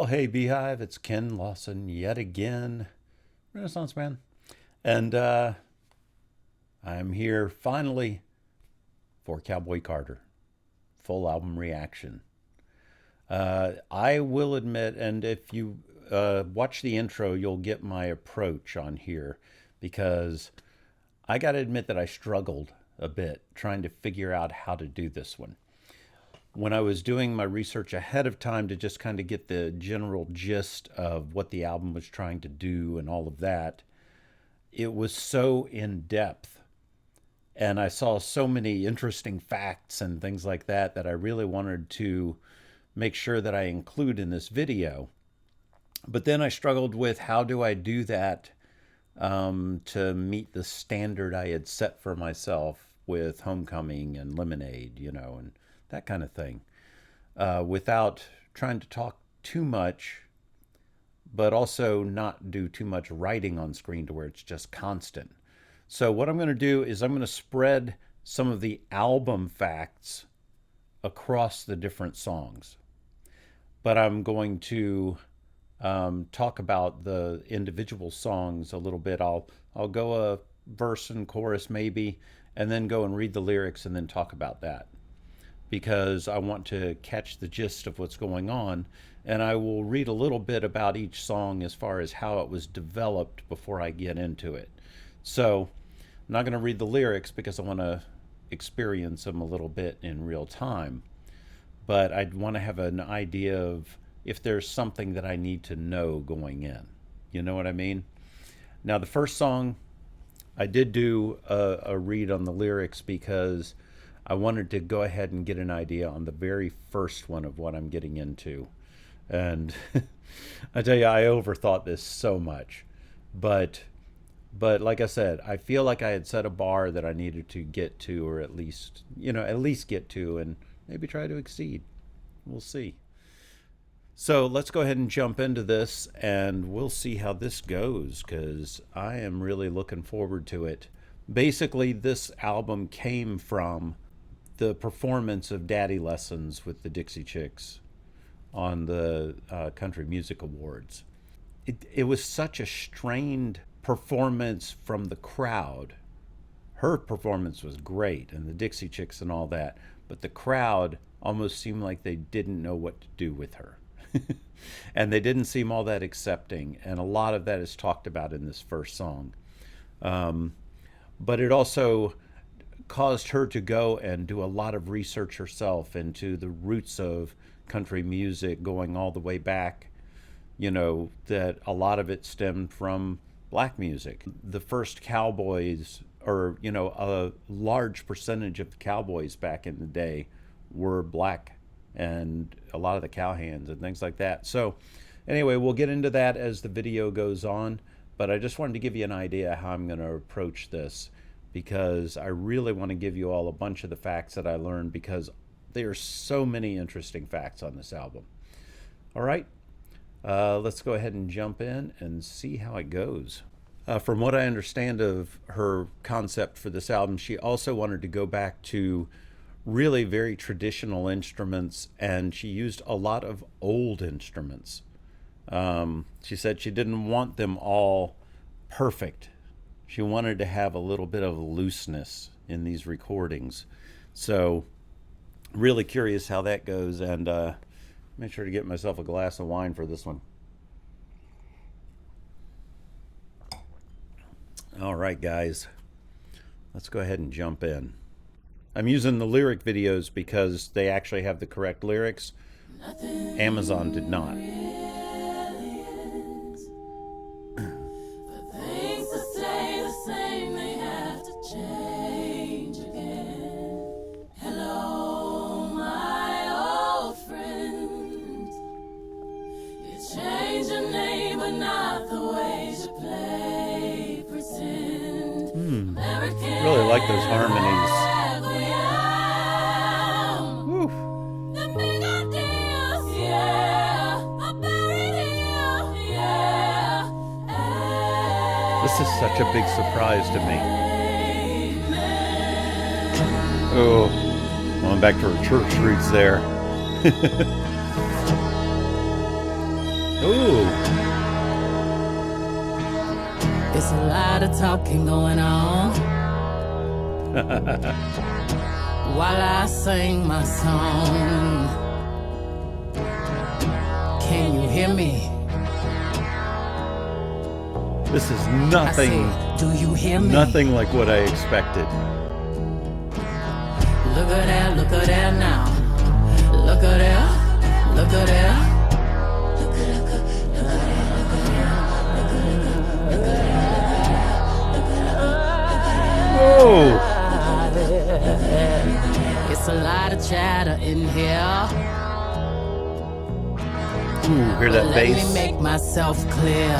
Well, hey Beehive, it's Ken Lawson yet again, Renaissance Man. And I'm here finally for Cowboy Carter, full album reaction. I will admit, and if you watch the intro, you'll get my approach on here, because I got to admit that I struggled a bit trying to figure out how to do this one. When I was doing my research ahead of time to just kind of get the general gist of what the album was trying to do and all of that, it was so in depth. And I saw so many interesting facts and things like that that I really wanted to make sure that I include in this video. But then I struggled with how do I do that to meet the standard I had set for myself with Homecoming and Lemonade, and that kind of thing, without trying to talk too much, but also not do too much writing on screen to where it's just constant. So what I'm going to do is I'm going to spread some of the album facts across the different songs, but I'm going to talk about the individual songs a little bit. I'll go a verse and chorus maybe, and then go and read the lyrics and then talk about that, because I want to catch the gist of what's going on. And I will read a little bit about each song as far as how it was developed before I get into it. So I'm not going to read the lyrics because I want to experience them a little bit in real time. But I'd want to have an idea of if there's something that I need to know going in. You know what I mean? Now, the first song, I did do a read on the lyrics because I wanted to go ahead and get an idea on the very first one of what I'm getting into. And I tell you, I overthought this so much. But like I said, I feel like I had set a bar that I needed to get to, or at least get to, and maybe try to exceed. We'll see. So let's go ahead and jump into this, and we'll see how this goes, because I am really looking forward to it. Basically, this album came from the performance of Daddy Lessons with the Dixie Chicks on the Country Music Awards. It was such a strained performance from the crowd. Her performance was great, and the Dixie Chicks and all that, but the crowd almost seemed like they didn't know what to do with her. And they didn't seem all that accepting, and a lot of that is talked about in this first song. But it also caused her to go and do a lot of research herself into the roots of country music, going all the way back, that a lot of it stemmed from black music. The first cowboys, or a large percentage of the cowboys back in the day were black, and a lot of the cowhands and things like that. So anyway, we'll get into that as the video goes on, but I just wanted to give you an idea how I'm going to approach this, because I really want to give you all a bunch of the facts that I learned, because there are so many interesting facts on this album. All right, let's go ahead and jump in and see how it goes. From what I understand of her concept for this album, she also wanted to go back to really very traditional instruments, and she used a lot of old instruments. She said she didn't want them all perfect. She wanted to have a little bit of looseness in these recordings. So really curious how that goes, and make sure to get myself a glass of wine for this one. All right, guys, let's go ahead and jump in. I'm using the lyric videos because they actually have the correct lyrics. Amazon did not. Really like those harmonies. This is such a big surprise to me. Oh, going back to her church roots there. Ooh. It's a lot of talking going on while I sing my song. Can you hear me? This is nothing. I said, do you hear me? Nothing like what I expected. Look at that now. Look at that, look at that. Oh! It's a lot of chatter in here. Ooh, hear that bass? Let me make myself clear.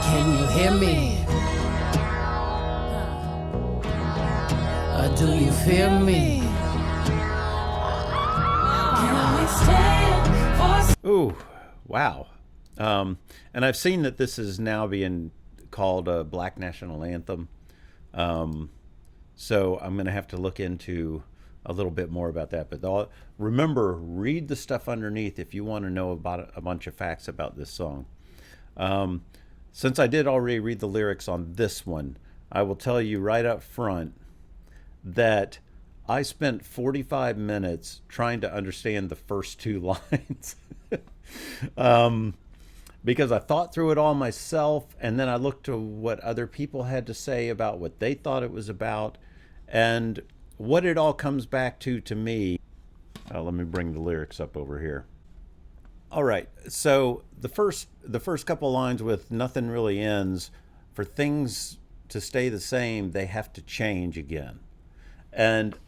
Can you hear me? Or do you feel me? Ooh, wow. And I've seen that this is now being called a Black National Anthem. So I'm going to have to look into a little bit more about that. But remember, read the stuff underneath if you want to know about a bunch of facts about this song. Since I did already read the lyrics on this one, I will tell you right up front that I spent 45 minutes trying to understand the first two lines. Because I thought through it all myself, and then I looked to what other people had to say about what they thought it was about, and what it all comes back to me. Let me bring the lyrics up over here. All right, so the first couple lines with "nothing really ends," for things to stay the same, they have to change again. And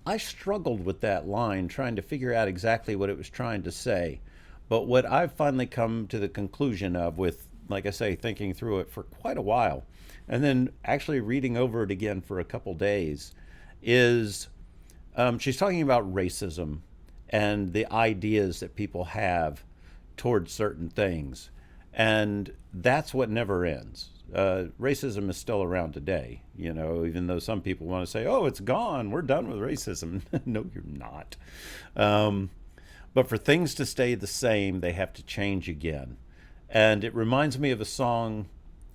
I struggled with that line, trying to figure out exactly what it was trying to say. But what I've finally come to the conclusion of, with, like I say, thinking through it for quite a while, and then actually reading over it again for a couple days, is she's talking about racism and the ideas that people have towards certain things. And that's what never ends. Racism is still around today, you know, even though some people want to say, oh, it's gone, we're done with racism. No, you're not. But for things to stay the same, they have to change again. And it reminds me of a song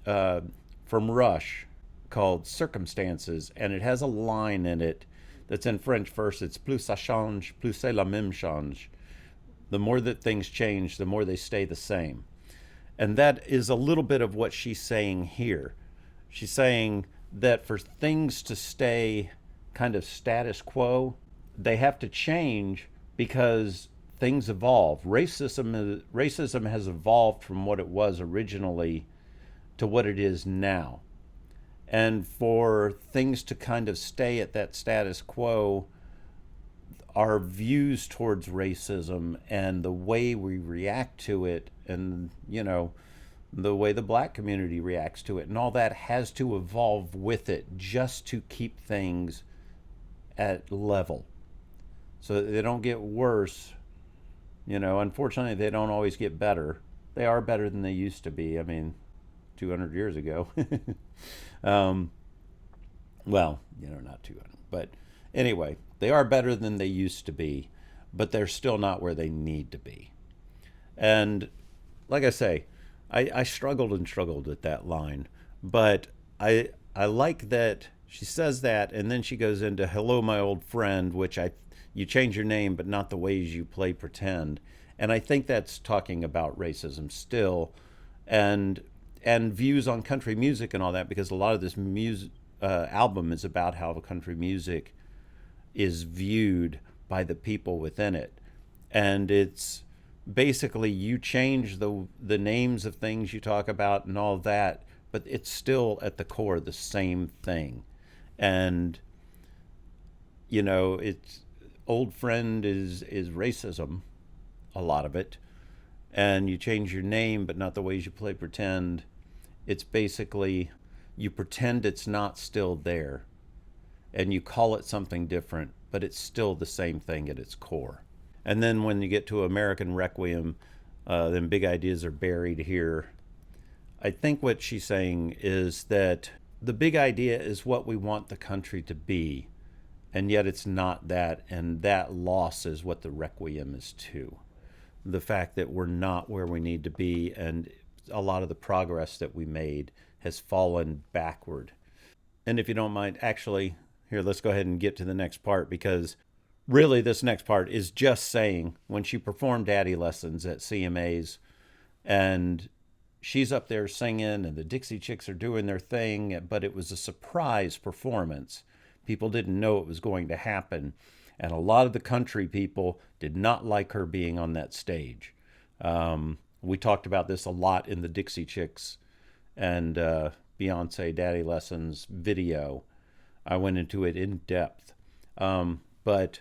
from Rush called Circumstances, and it has a line in it that's in French verse. It's plus ça change, plus c'est la même change. The more that things change, the more they stay the same. And that is a little bit of what she's saying here. She's saying that for things to stay kind of status quo, they have to change because things evolve. Racism has evolved from what it was originally to what it is now. And for things to kind of stay at that status quo, our views towards racism and the way we react to it, and, you know, the way the black community reacts to it, and all that has to evolve with it just to keep things at level so that they don't get worse. You know, unfortunately, they don't always get better. They are better than they used to be. I mean, 200 years ago. Well, you know, not 200, but anyway, they are better than they used to be, but they're still not where they need to be. And like I say, I struggled with that line, but I like that she says that, and then she goes into "Hello, my old friend," which you change your name, but not the ways you play pretend. And I think that's talking about racism still, and views on country music and all that, because a lot of this album is about how the country music is viewed by the people within it. And it's basically, you change the names of things you talk about and all that, but it's still at the core the same thing. And, you know, it's old friend is racism, a lot of it. And you change your name, but not the ways you play pretend. It's basically, you pretend it's not still there, and you call it something different, but it's still the same thing at its core. And then when you get to American Requiem, then big ideas are buried here. I think what she's saying is that the big idea is what we want the country to be, and yet it's not that, and that loss is what the Requiem is too. the fact that we're not where we need to be, and a lot of the progress that we made has fallen backward. And if you don't mind, actually, here, let's go ahead and get to the next part, because really this next part is just saying when she performed Daddy Lessons at CMAs, and she's up there singing and the Dixie Chicks are doing their thing, but it was a surprise performance. People didn't know it was going to happen. And a lot of the country people did not like her being on that stage. We talked about this a lot in the Dixie Chicks and Beyoncé Daddy Lessons video. I went into it in depth. But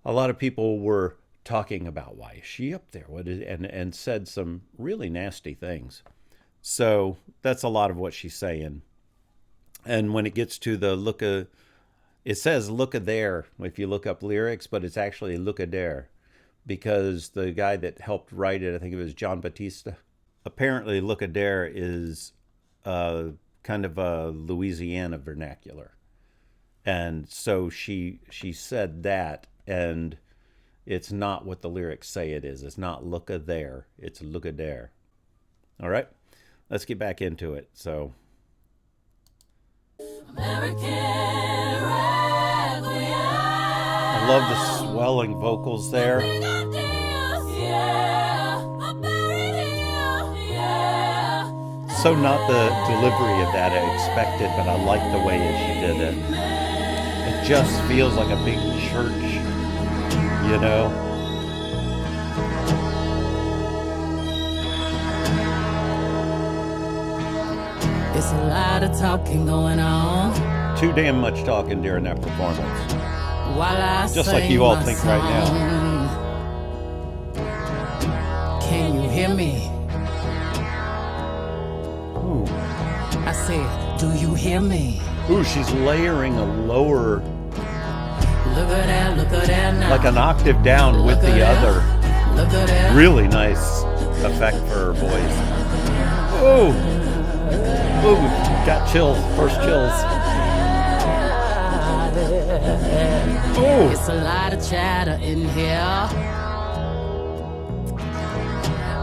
a lot of people were talking about, why is she up there? And said some really nasty things. So that's a lot of what she's saying. And when it gets to the it says look a there if you look up lyrics, but it's actually look a there, because the guy that helped write it, I think it was John Batista. Apparently look a there is kind of a Louisiana vernacular. And so she said that, and it's not what the lyrics say it is. It's not look a there, it's look a there. All right, let's get back into it. So American Requiem. I love the swelling vocals there. So not the delivery of that I expected, but I like the way she did it. It just feels like a big church, you know? It's a lot of talking going on. Too damn much talking during that performance. While I Just like you all think right now. Can you hear me? Ooh. I said, do you hear me? Ooh, she's layering a lower, Look at that now. like an octave down with the other. Look at that. Really nice effect for her voice. Ooh. Ooh, got chills, first chills. Ooh. It's a lot of chatter in here,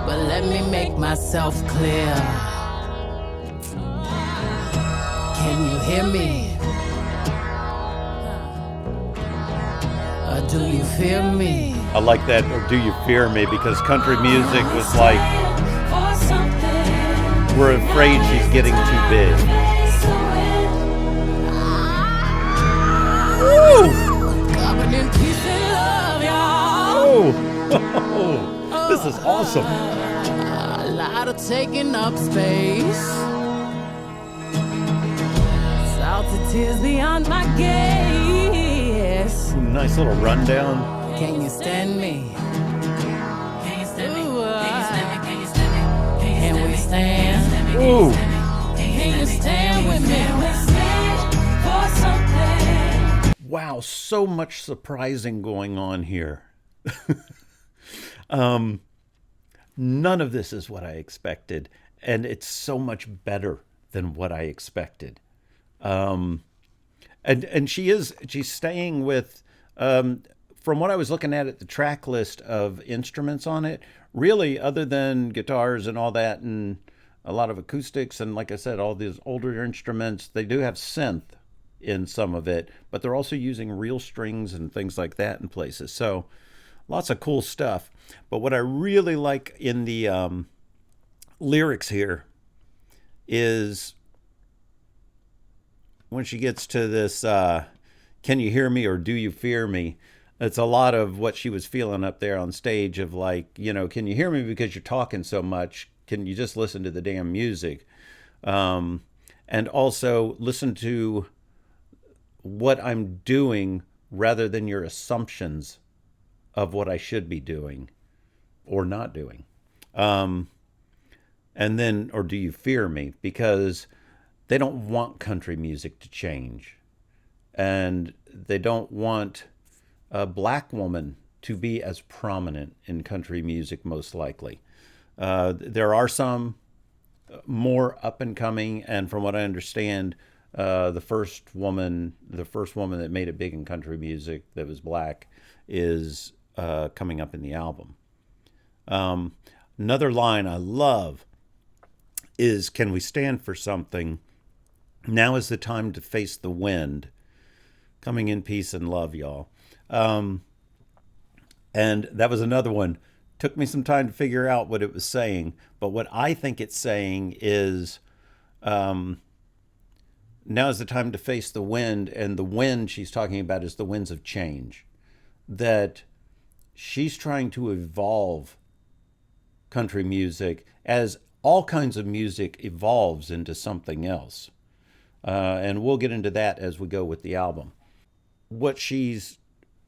but let me make myself clear. Can you hear me? Or do you fear me? I like that, or do you fear me? Because country music was like, we're afraid she's getting too big. Covered in peace and love, y'all. Oh, this is awesome. A lot of taking up space. Salty tears beyond my gaze. Nice little rundown. Can you stand me? Can you stand me? Can you stand me? Can we stand? Ooh. Can you stand with me? Wow, so much surprising going on here. None of this is what I expected, and it's so much better than what I expected. And she's staying with, from what I was looking at the track list of instruments on it, really, other than guitars and all that, and a lot of acoustics, and like I said, all these older instruments, they do have synth in some of it, but they're also using real strings and things like that in places. So lots of cool stuff. But what I really like in the lyrics here is when she gets to this, can you hear me or do you fear me? It's a lot of what she was feeling up there on stage of like, you know, can you hear me because you're talking so much? Can you just listen to the damn music? And also listen to what I'm doing rather than your assumptions of what I should be doing or not doing. And then, or do you fear me? Because they don't want country music to change. And they don't want a black woman to be as prominent in country music, most likely. There are some more up and coming, and from what I understand, the first woman that made it big in country music that was black is coming up in the album. Another line I love is, can we stand for something? Now is the time to face the wind. Coming in peace and love, y'all. And that was another one. Took me some time to figure out what it was saying. But what I think it's saying is, now is the time to face the wind. And the wind she's talking about is the winds of change. That she's trying to evolve country music as all kinds of music evolves into something else. And we'll get into that as we go with the album. What she's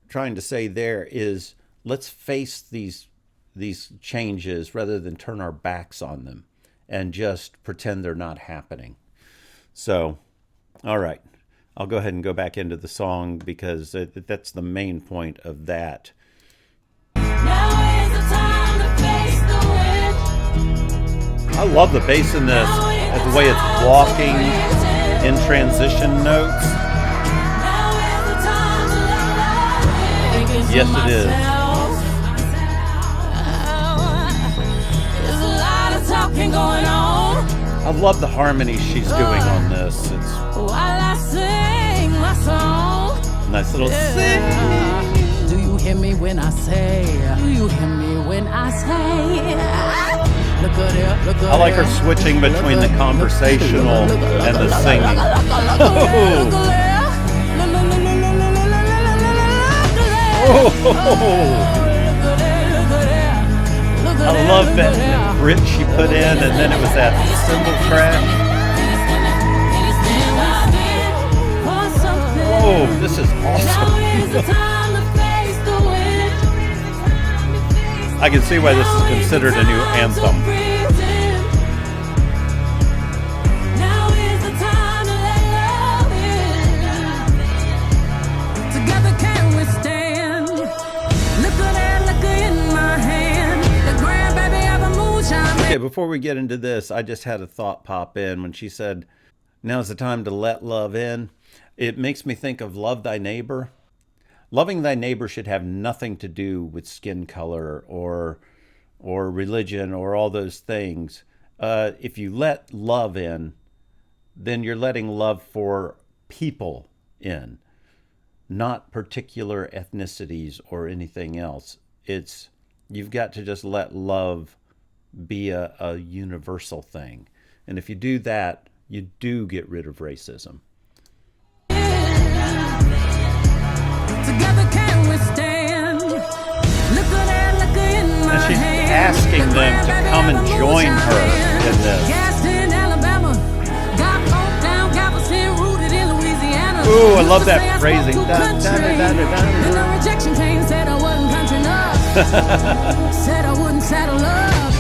trying to say there is, let's face these changes rather than turn our backs on them and just pretend they're not happening. So, all right, I'll go ahead and go back into the song because that's the main point of that. Now is the time to face the wind. I love the bass in this, and the way it's walking in transition notes. Yes, it is. There's a lot of talking going on. I love the harmony she's doing on this. It's While I sing my song. nice little sing. Do you hear me when I say? Do you hear me when I say? Look at her, look at I like her her. switching between the conversational and the singing. I love that Brit she put in, and then it was that cymbal crash. Oh, this is awesome. I can see why this is considered a new anthem. Okay, before we get into this, I just had a thought pop in when she said, now's the time to let love in. It makes me think of love thy neighbor. Loving thy neighbor should have nothing to do with skin color or religion or all those things. If you let love in, then you're letting love for people in, not particular ethnicities or anything else. You've got to just let love be a universal thing. And if you do that, you do get rid of racism. Together can we stand? Look at her, look in my And she's hand. asking them to come and join her in this. Gassed in Alabama, got broke down, Galveston, rooted in Louisiana. Ooh, I love that Used to say I phrasing. spoke Da, da, country. da, da, da, da. Then the rejection came, said I wasn't country enough. Said I wouldn't saddle up.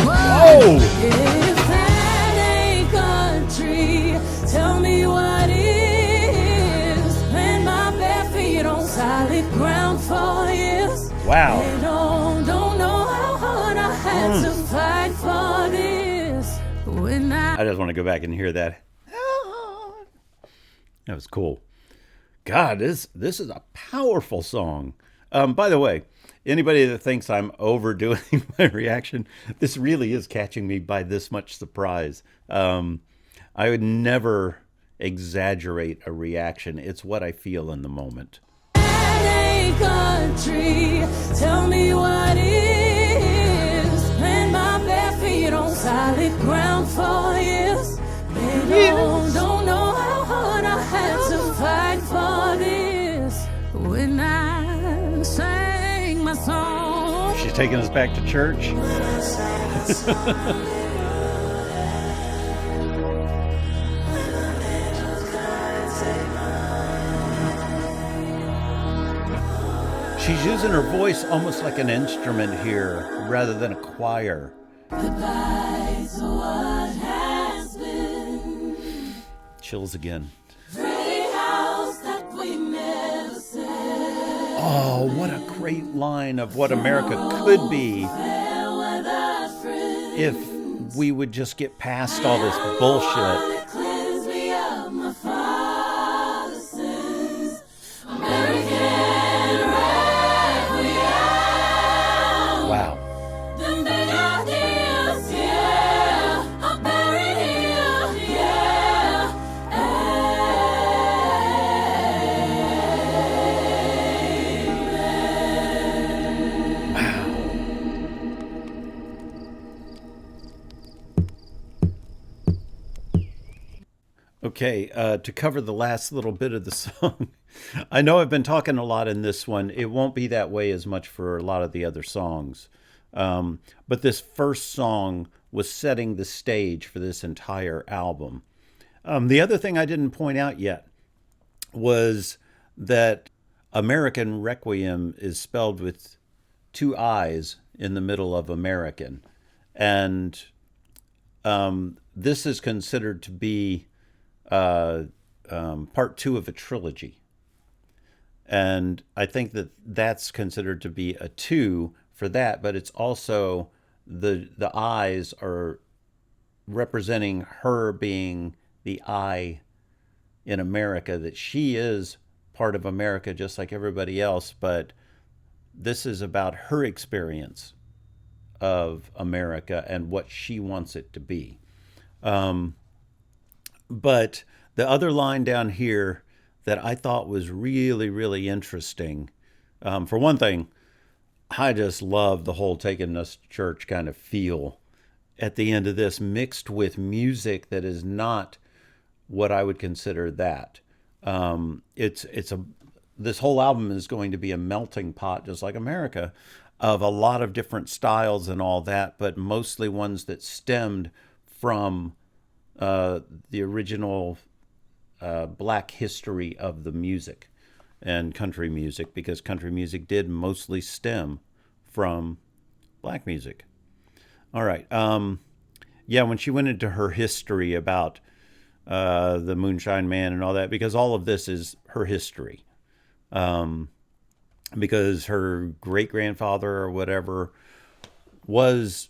Oh! If that ain't country, tell me what is. Plant my bare feet on solid ground for years. Wow. They don't know how hard I had to fight for this. When I just want to go back and hear that. That was cool. God, this is a powerful song. By the way, anybody that thinks I'm overdoing my reaction, this really is catching me by this much surprise. I would never exaggerate a reaction. It's what I feel in the moment. country, tell me what is. Plant my bare feet on solid ground for years. They don't know how hard I had to fight for this. When I sang my song, She's taking us back to church. She's using her voice almost like an instrument here rather than a choir. goodbye to what has been. Chills again. Pretty house that we never said. Oh, what a great line of what America could be if we would just get past all this bullshit. Cleanse me of my father's sins. Wow. The Okay, to cover the last little bit of the song, I know I've been talking a lot in this one. It won't be that way as much for a lot of the other songs. But this first song was setting the stage for this entire album. The other thing I didn't point out yet was that American Requiem is spelled with two I's in the middle of American. And this is considered to be part two of a trilogy. And I think that that's considered to be a two for that, but it's also the I's are representing her being the I in America, that she is part of America just like everybody else, but this is about her experience of America and what she wants it to be. But the other line down here that I thought was really, really interesting, for one thing, I just love the whole taking us to church kind of feel at the end of this, mixed with music that is not what I would consider that. This whole album is going to be a melting pot, just like America, of a lot of different styles and all that, but mostly ones that stemmed from the original black history of the music and country music, because country music did mostly stem from black music. All right. Yeah, when she went into her history about the Moonshine Man and all that, because all of this is her history. Because her great-grandfather or whatever was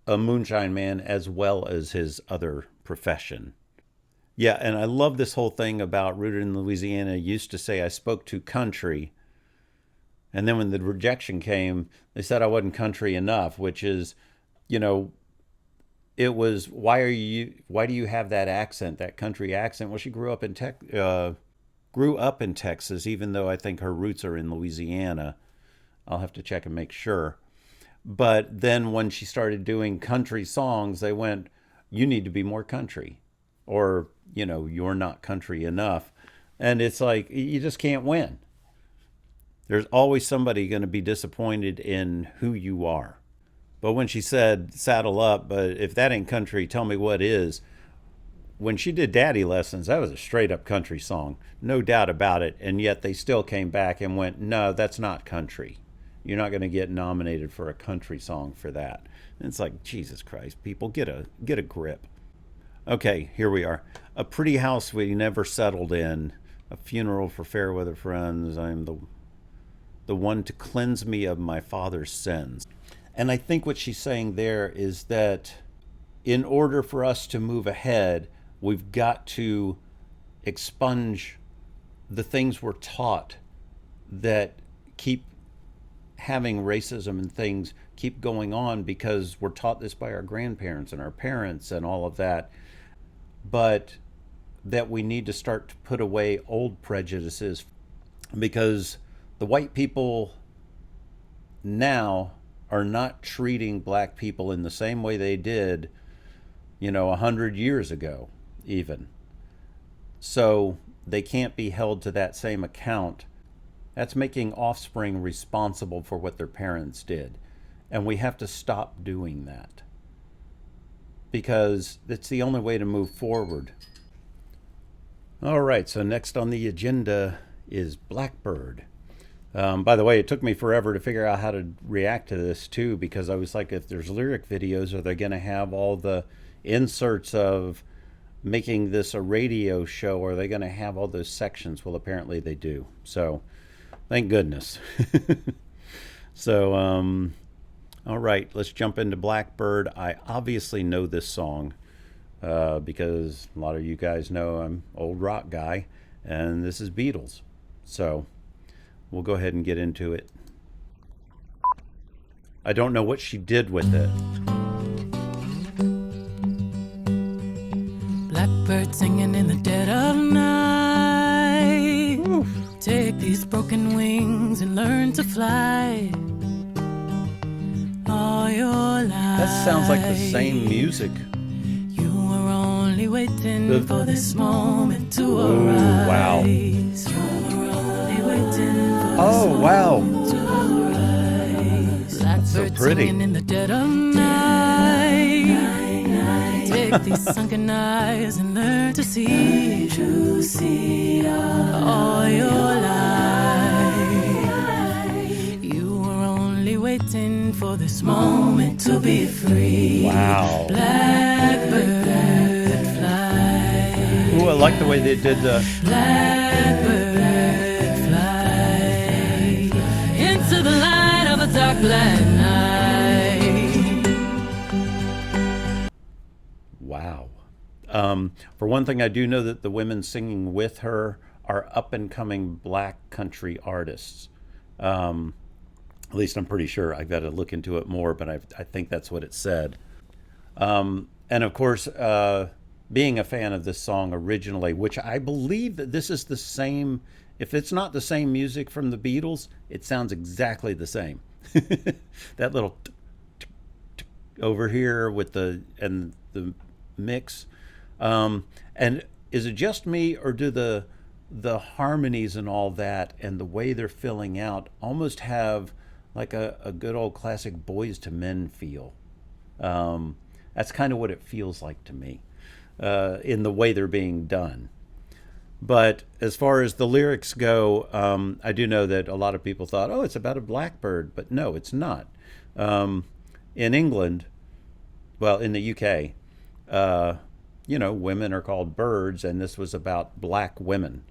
a moonshine man as well as his other profession. Yeah, and I love this whole thing about rooted in Louisiana. Used to say I spoke too country. And then when the rejection came, they said I wasn't country enough, which is, it was, why do you have that accent, that country accent? Well, she grew up in Texas, even though I think her roots are in Louisiana. I'll have to check and make sure. But then when she started doing country songs, they went, you need to be more country, or, you're not country enough. And it's like, you just can't win. There's always somebody going to be disappointed in who you are. But when she said, saddle up, but if that ain't country, tell me what is. When she did Daddy Lessons, that was a straight up country song, no doubt about it. And yet they still came back and went, no, that's not country. You're not going to get nominated for a country song for that. And it's like, Jesus Christ, people, get a grip. Okay, here we are. A pretty house we never settled in. A funeral for fair weather friends. I am the one to cleanse me of my father's sins. And I think what she's saying there is that in order for us to move ahead, we've got to expunge the things we're taught that keep having racism and things keep going on, because we're taught this by our grandparents and our parents and all of that. But that we need to start to put away old prejudices, because the white people now are not treating black people in the same way they did, 100 years ago, even. So they can't be held to that same account. That's making offspring responsible for what their parents did. And we have to stop doing that, because it's the only way to move forward. All right, so next on the agenda is Blackbird. By the way, it took me forever to figure out how to react to this too, because I was like, if there's lyric videos, are they going to have all the inserts of making this a radio show? Are they going to have all those sections? Well, apparently they do. So thank goodness. So, all right, let's jump into Blackbird. I obviously know this song because a lot of you guys know I'm an old rock guy, and this is Beatles. So we'll go ahead and get into it. I don't know what she did with it. Blackbird singing in the dead of night. Oof. Take these broken wings and learn to fly. All your life. That sounds like the same music. You were only waiting for this moment to Ooh, arise. wow. You were only waiting for Oh, wow. That's so pretty. Singing in the dead of night. Take these sunken eyes and learn to see all your life. You were only waiting for this moment to be free. Wow. Blackbird fly. Ooh, I like the way they did the... Blackbird fly into the light of a dark black night. Wow. For one thing, I do know that the women singing with her are up-and-coming black country artists. At least I'm pretty sure. I've got to look into it more, but I think that's what it said. And of course, being a fan of this song originally, which I believe that this is the same, if it's not the same music from the Beatles, it sounds exactly the same. That little over here with the mix. And is it just me, or do the harmonies and all that and the way they're filling out almost have like a good old classic Boys to Men feel? That's kind of what it feels like to me, in the way they're being done. But as far as the lyrics go, I do know that a lot of people thought, oh, it's about a blackbird, but no, it's not. In England, well, in the UK, women are called birds, and this was about black women.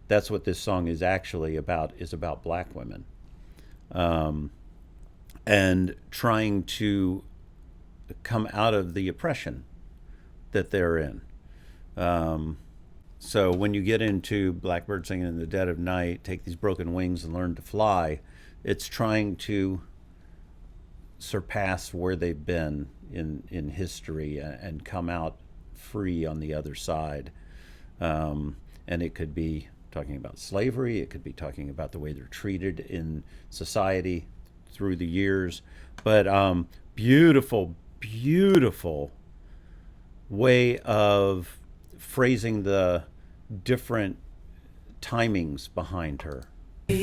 That's what this song is actually about, is about black women. And trying to come out of the oppression that they're in. So when you get into Blackbird Singing in the Dead of Night, Take These Broken Wings and Learn to Fly, it's trying to surpass where they've been in history and come out free on the other side. And it could be talking about slavery. It could be talking about the way they're treated in society through the years. But beautiful, beautiful way of phrasing the different timings behind her. I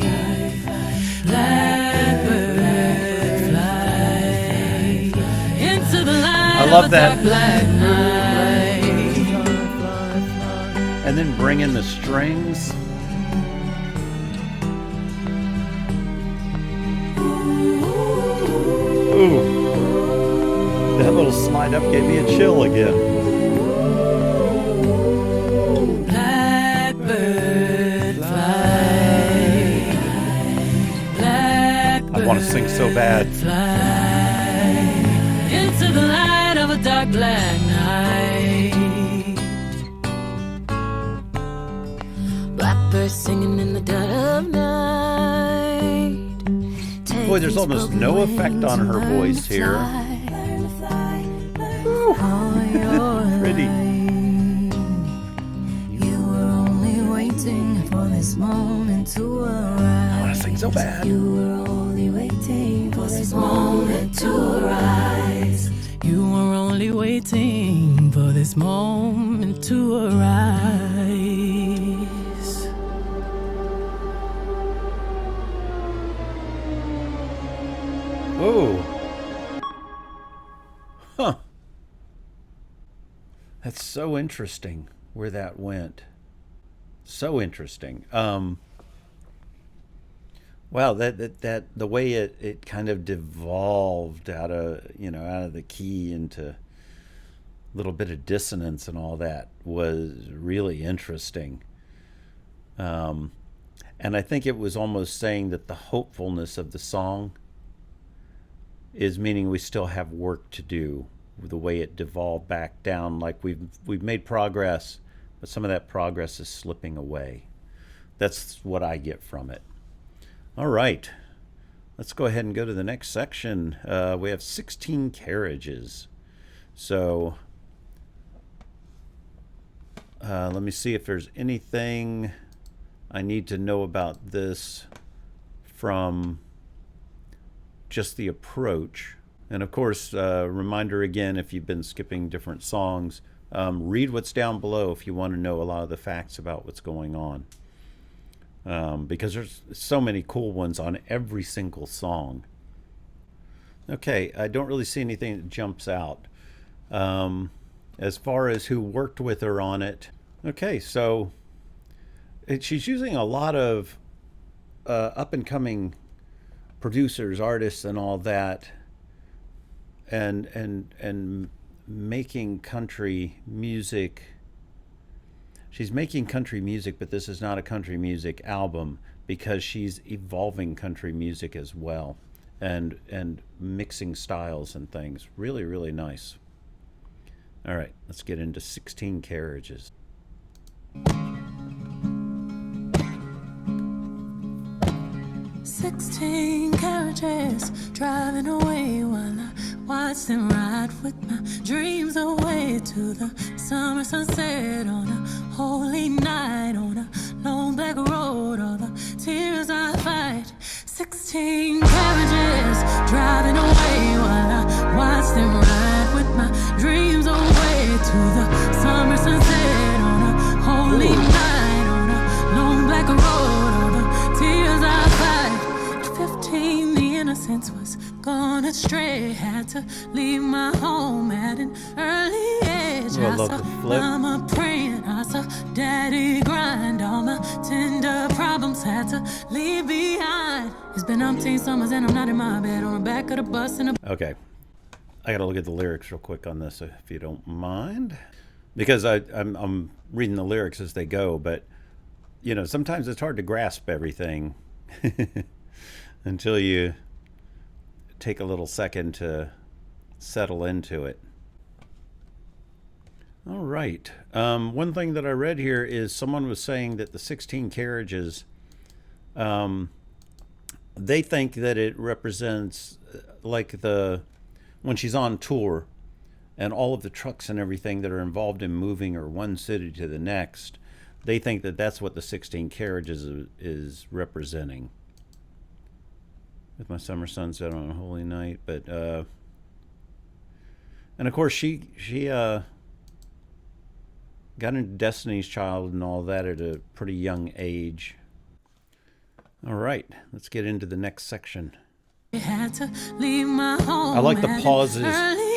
love that. And then bring in the strings. Ooh. That little slide up gave me a chill again. I want to sing so bad. Into the light of a dark black night. Blackbird singing in the dead of night. Boy, there's almost no effect on her voice here. Pretty. You were only waiting for this moment to arrive. I want to sing so bad. You were only waiting for this moment to arise. You were only waiting for this moment to arise. Whoa. Huh. That's so interesting where that went. So interesting. Wow, that the way it kind of devolved out of the key into a little bit of dissonance and all that was really interesting. And I think it was almost saying that the hopefulness of the song is meaning we still have work to do. The way it devolved back down, like we've made progress, but some of that progress is slipping away. That's what I get from it. All right, let's go ahead and go to the next section. We have 16 carriages. So let me see if there's anything I need to know about this from just the approach. And of course, reminder again, if you've been skipping different songs, Read what's down below if you want to know a lot of the facts about what's going on. Because there's so many cool ones on every single song. Okay, I don't really see anything that jumps out. As far as who worked with her on it, okay, so she's using a lot of up-and-coming producers, artists, and all that, and making country music. She's making country music, but this is not a country music album because she's evolving country music as well, and mixing styles and things. Really, really nice. All right, let's get into 16 Carriages. 16 carriages driving away while I watch them ride with my dreams away to the summer sunset on a holy night on a long black road. All the tears I fight. 16 carriages driving away while I watch them ride with my dreams away to the summer sunset on a holy night on a long black road. All the tears I fight. At 15, the innocence was gone astray. Had to leave my home at an early age. I love the flip. Mama praying, I saw daddy grind. All my tender problems had to leave behind. It's been umpteen summers and I'm not in my bed on the back of the bus in a... Okay, I gotta look at the lyrics real quick on this, if you don't mind, because I'm reading the lyrics as they go, but you know, sometimes it's hard to grasp everything until you take a little second to settle into it. All right. One thing that I read here is someone was saying that the 16 Carriages, they think that it represents like when she's on tour and all of the trucks and everything that are involved in moving her one city to the next. They think that that's what the 16 Carriages is representing. With my summer sunset on a holy night, but and of course she got into Destiny's Child and all that at a pretty young age. All right, let's get into the next section. Had to leave my home. I like the pauses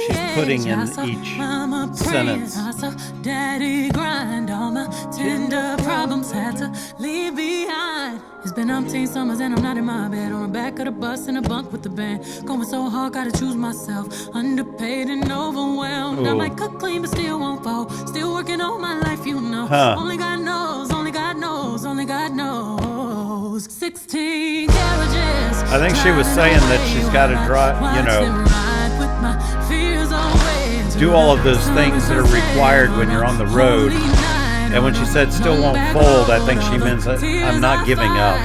she's putting in each sentence. I saw daddy grind. All my tender problems had to leave behind. It's been umpteen summers and I'm not in my bed on the back of the bus in a bunk with the band. Going so hard, gotta choose myself. Underpaid and overwhelmed. I might cook clean but still won't fall. Still working all my life, you know. Only God knows, only God knows, only God knows. 16 carriages. I think she was saying that she's got to drive, you know, do all of those things that are required when you're on the road. And when she said still won't fold, I think she means that I'm not giving up.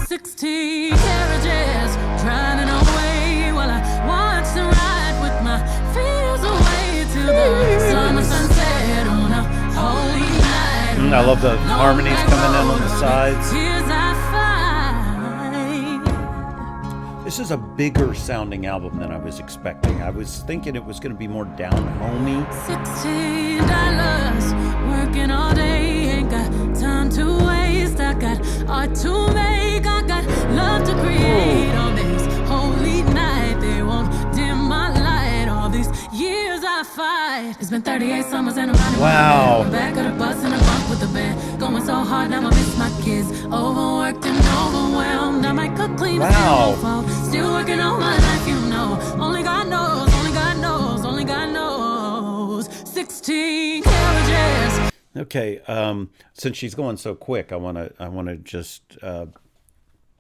16 carriages driving away while I watch them ride with my fears away to the summer sunset on a holy night. I love the harmonies coming in on the sides. This is a bigger sounding album than I was expecting. I was thinking it was going to be more down-homey. $16 working all day, ain't got time to waste. I got art to make, I got love to create. On this holy night, they won't dim my light. All these years I fight. It's been 38 summers and I'm riding wow. on the back of the bus in a bunk with the band. Going so hard, now I miss my kids. Overworked and overwhelmed. I might cook clean, but still won't fall. Still working all my life, you know. Only God knows, only God knows, only God knows. 16 carriages. Okay, since she's going so quick, I wanna just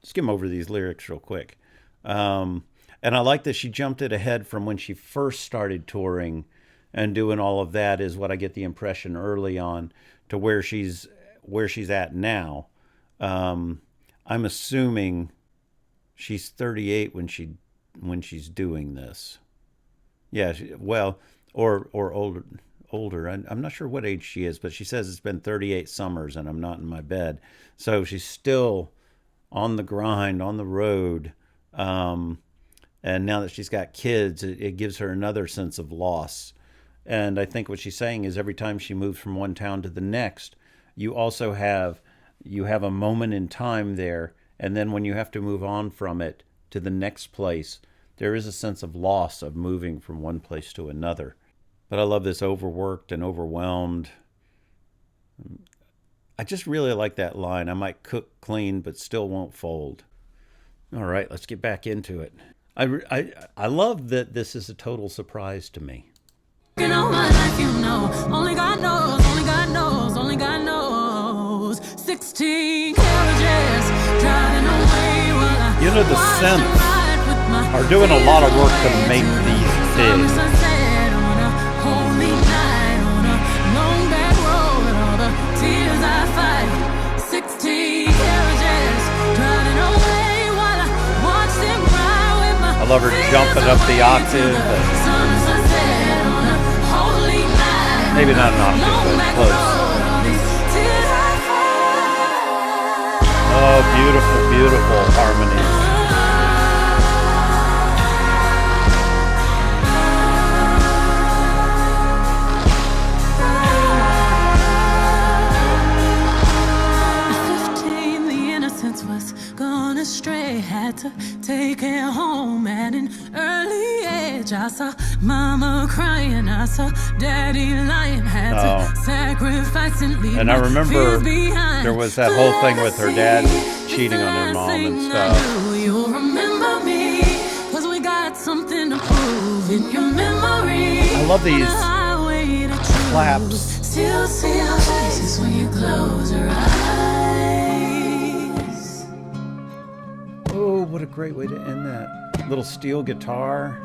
skim over these lyrics real quick. And I like that she jumped it ahead from when she first started touring and doing all of that, is what I get the impression early on, to where she's at now. I'm assuming she's 38 when she's doing this. Yeah, well, or older. I'm not sure what age she is, but she says it's been 38 summers and I'm not in my bed. So she's still on the grind, on the road. And now that she's got kids, it gives her another sense of loss And I think what she's saying is every time she moves from one town to the next, you also have a moment in time there, and then when you have to move on from it to the next place, there is a sense of loss of moving from one place to another. But I love this overworked and overwhelmed. I just really like that line. I might cook clean, but still won't fold. All right, let's get back into it. I love that this is a total surprise to me. You know my life, you know. Only God knows, only God knows, only God knows. 16 carriages driving away while I You know, the watch synths them ride with my are doing a lot of work to make these summer big. sunset on a holy night on a long back road. All the tears I fight. 16 carriages driving away while I watch them ride with my I love her jumping up the octave. summer sunset on a holy night. Maybe not an octave, Long but back close. road, all these tears I fight. Oh, beautiful, beautiful harmonies. Was gone astray, had to take it home at an early age. I saw mama crying, I saw daddy lying, had to sacrifice and leave. And I my remember fears behind. there was that whole thing with her dad cheating on her mom and stuff. You'll remember me, 'cause we got something to prove in your memory. I love these claps. Still see our faces when you close your eyes. Oh, what a great way to end that. Little steel guitar.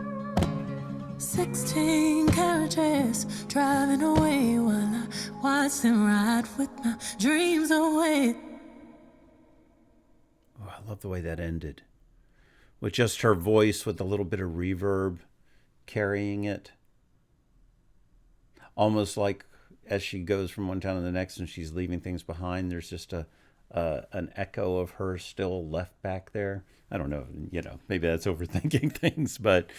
16 carriages driving away while I watch them ride with my dreams away. Oh, I love the way that ended. With just her voice with a little bit of reverb carrying it. Almost like as she goes from one town to the next and she's leaving things behind, there's just an echo of her still left back there. I don't know, maybe that's overthinking things, but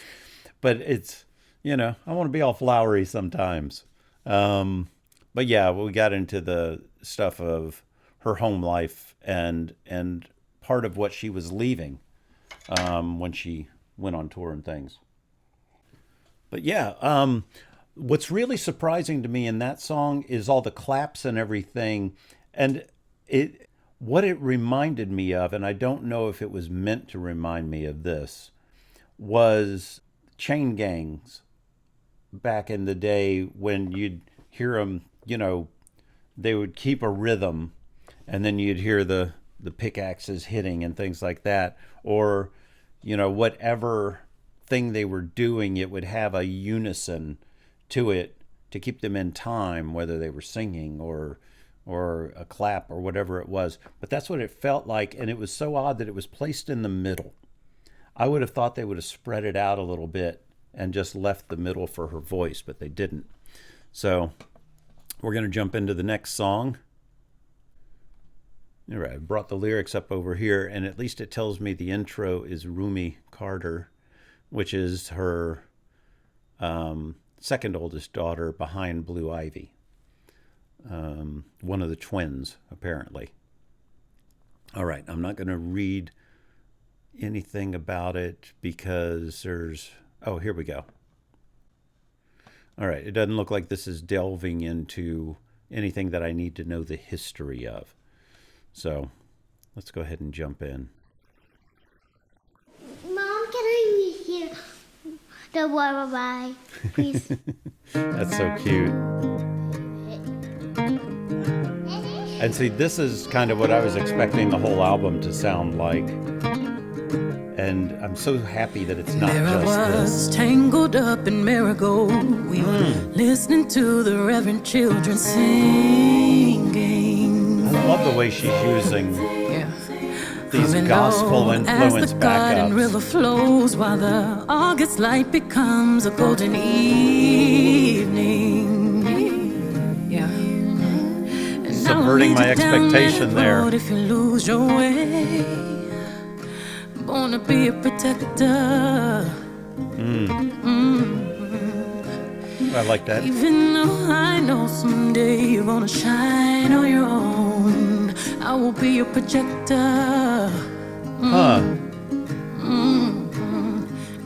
it's, I want to be all flowery sometimes. But yeah, we got into the stuff of her home life and part of what she was leaving when she went on tour and things. But yeah, what's really surprising to me in that song is all the claps and everything. And what it reminded me of, and I don't know if it was meant to remind me of this, was chain gangs back in the day when you'd hear them, they would keep a rhythm and then you'd hear the pickaxes hitting and things like that. Or, whatever thing they were doing, it would have a unison to it to keep them in time, whether they were singing or a clap or whatever it was. But that's what it felt like, and it was so odd that it was placed in the middle. I would have thought they would have spread it out a little bit and just left the middle for her voice, but they didn't. So we're going to jump into the next song. All right, I brought the lyrics up over here, and at least it tells me the intro is Rumi Carter, which is her second oldest daughter behind Blue Ivy. One of the twins, apparently. All right, I'm not going to read anything about it because there's... Oh, here we go. All right, it doesn't look like this is delving into anything that I need to know the history of. So let's go ahead and jump in. Mom, can I hear the bye-bye, please? That's so cute. And see, this is kind of what I was expecting the whole album to sound like. And I'm so happy that it's not There I just was, this. tangled up in marigold. We were listening to the Reverend children singing. I love the way she's using Yeah. these Moving gospel on as influence the garden backups. river flows while the August light becomes a golden evening. Yeah. And Subverting my expectation there. If you lose your way, born to be a protector. I like that. Even though I know someday you're gonna shine on your own, I will be your projector.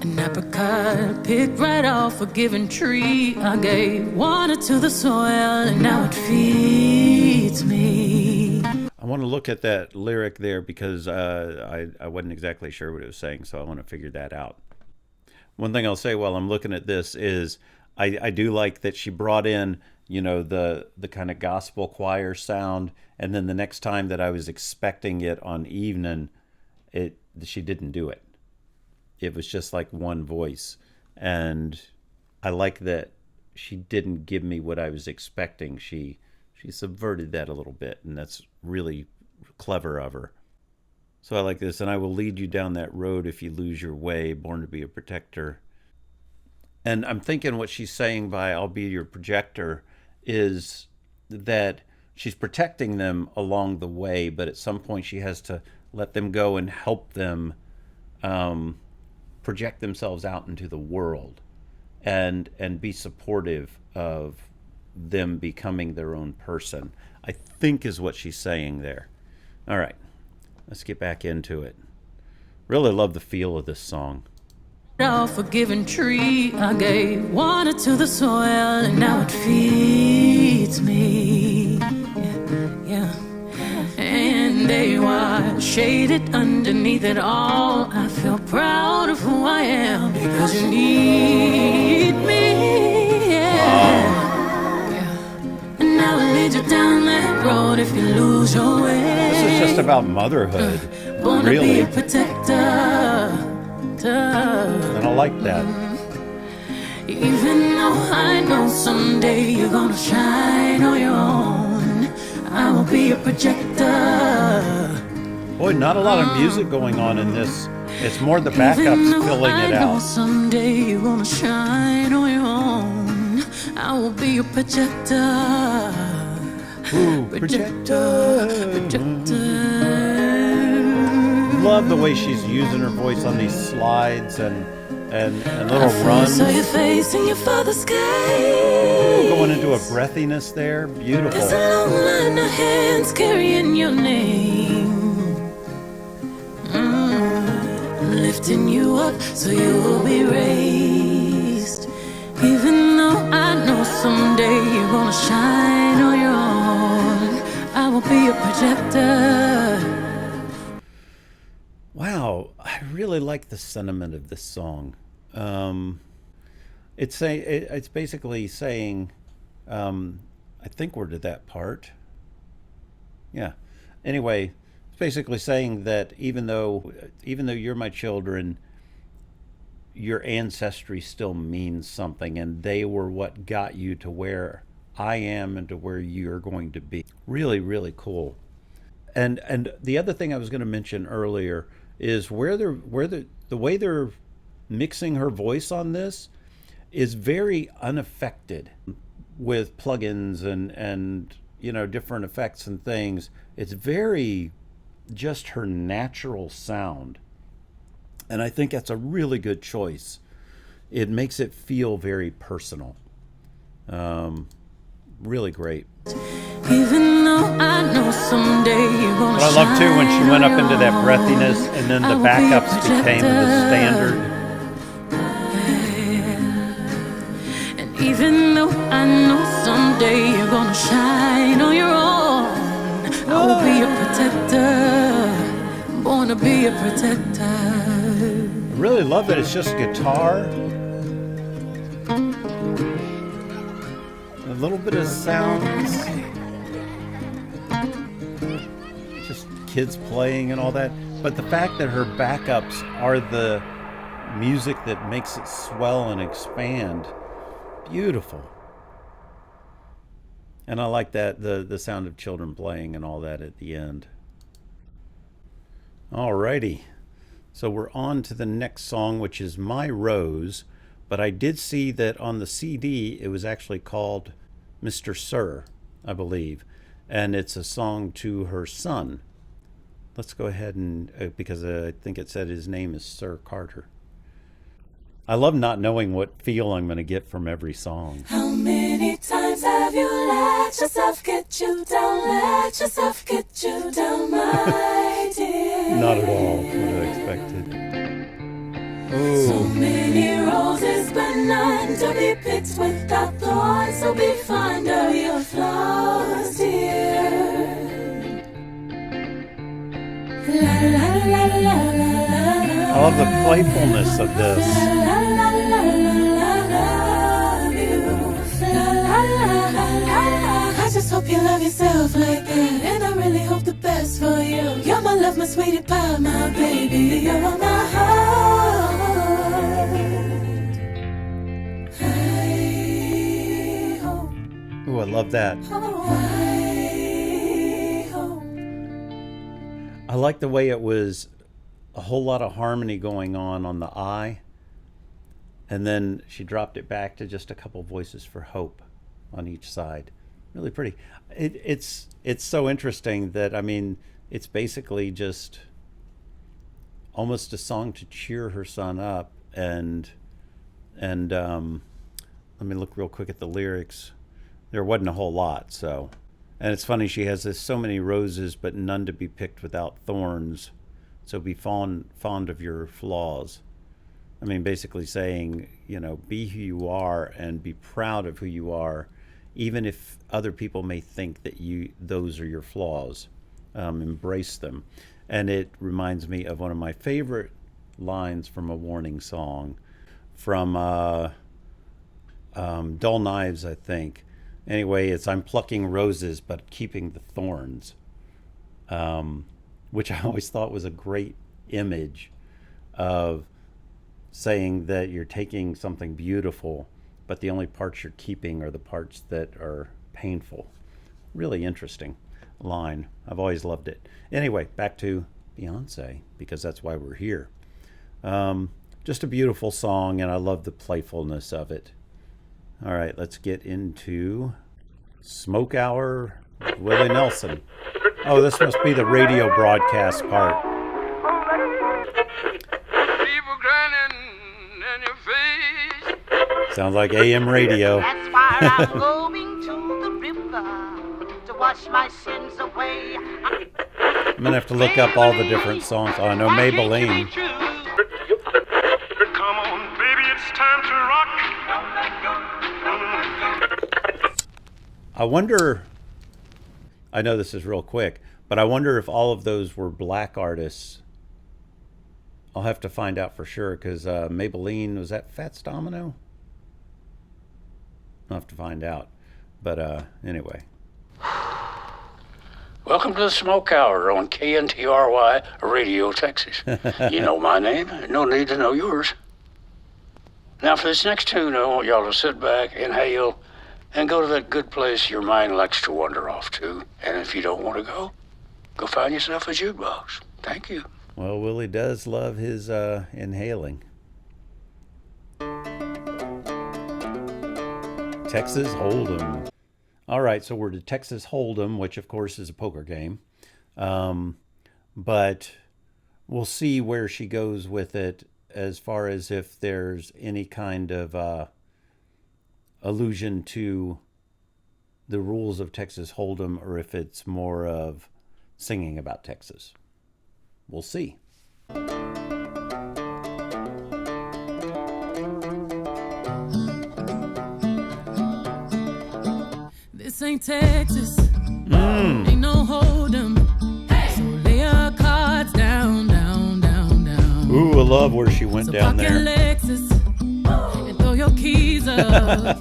An apricot picked right off a given tree. I gave water to the soil and now it feeds me. I want to look at that lyric there because I wasn't exactly sure what it was saying, so I want to figure that out. One thing I'll say while I'm looking at this is I do like that she brought in, you know, the kind of gospel choir sound, and then the next time that I was expecting it on evening, she didn't do it. It was just like one voice, and I like that she didn't give me what I was expecting. She subverted that a little bit, and that's really clever of her. So I like this. And I will lead you down that road if you lose your way, born to be a protector. And I'm thinking what she's saying by I'll be your projector is that she's protecting them along the way, but at some point she has to let them go and help them project themselves out into the world and be supportive of them becoming their own person, I think is what she's saying there. All right, let's get back into it. Really love the feel of this song. Off a given tree, I gave water to the soil and now it feeds me. Yeah. And they were shaded underneath it all. I feel proud of who I am because you need me. Yeah. And now I lead you down that road if you lose your way. This is just about motherhood, Born really. to be a protector. And I like that. Even though I know someday you're gonna shine on your own, I will be a projector. Boy, not a lot of music going on in this. It's more the backups filling it I know out. someday you're gonna shine on your own, I will be a projector. Ooh, projector. Love the way she's using her voice on these slides and little runs. So your face in your father's sky. Going into a breathiness there. Beautiful. There's a long line of hands carrying your name. Lifting you up so you will be raised. Even though I know someday you're gonna shine on your own, I will be a projector. Wow, I really like the sentiment of this song. It's basically saying, I think we're to that part. Yeah. Anyway, it's basically saying that even though you're my children, your ancestry still means something, and they were what got you to where I am and to where you're going to be. Really, really cool. And the other thing I was going to mention earlier is the way they're mixing her voice on this is very unaffected with plugins and you know, different effects and things. It's very just her natural sound, and I think that's a really good choice. It makes it feel very personal. Really great. Even though I know someday you're gonna But I love too when she went up into that breathiness and then the backups became the standard. And even though I know someday you're gonna shine on your own, I will be a protector, born to be a protector. I really love that it's just guitar, a little bit of sounds, just kids playing and all that. But the fact that her backups are the music that makes it swell and expand, beautiful. And I like that, the sound of children playing and all that at the end. Alrighty, so we're on to the next song, which is My Rose. But I did see that on the CD it was actually called Mr. Sir, I believe, and it's a song to her son. Let's go ahead and because I think it said his name is Sir Carter. I love not knowing what feel I'm going to get from every song. How many times have you let yourself get you down? Let yourself get you down, my dear. Not at all what I expected. So Ooh. many roses, but none to be picked without thorns. So be fond of your flaws, dear. La la la la la la. I love the playfulness of this. I just hope you love yourself like that, and I really hope the best for you. You're my love, my sweetie pie, my baby. You're my heart. I hope. Ooh, I love that. Oh, I hope. I like the way it was a whole lot of harmony going on the I, and then she dropped it back to just a couple voices for hope on each side. Really pretty. It's so interesting that, I mean, it's basically just almost a song to cheer her son up, and let me look real quick at the lyrics. There wasn't a whole lot, so. And it's funny, she has this, so many roses, but none to be picked without thorns. So be fond of your flaws. I mean, basically saying, you know, be who you are and be proud of who you are, even if other people may think that those are your flaws. Embrace them. And it reminds me of one of my favorite lines from a Warning song from Dull Knives, I think. Anyway, it's I'm plucking roses but keeping the thorns. Which I always thought was a great image of saying that you're taking something beautiful, but the only parts you're keeping are the parts that are painful. Really interesting line. I've always loved it. Anyway, back to Beyonce, because that's why we're here. Just a beautiful song, and I love the playfulness of it. All right, let's get into Smoke Hour with Willie Nelson. Oh, this must be the radio broadcast part. People grinning in your face. Sounds like AM radio. That's why I'm going to the river to wash my sins away. I'm going to have to look up all the different songs. Oh, I know Maybelline. Come on, baby, it's time to rock. I wonder, I know this is real quick, but I wonder if all of those were black artists. I'll have to find out for sure, because Maybelline, was that Fats Domino? I'll have to find out. But anyway. Welcome to the Smoke Hour on KNTRY Radio, Texas. You know my name, no need to know yours. Now for this next tune, I want y'all to sit back, inhale, and go to that good place your mind likes to wander off to. And if you don't want to go find yourself a jukebox. Thank you. Well, Willie does love his inhaling. Texas Hold'em. All right, so we're to Texas Hold'em, which of course is a poker game. But we'll see where she goes with it, as far as if there's any kind of allusion to the rules of Texas Hold'em, or if it's more of singing about Texas. We'll see. This ain't Texas. Ain't no Hold'em. So lay your cards down, down, down, down. Ooh, I love where she went So down park your there. Lexus and throw your keys up.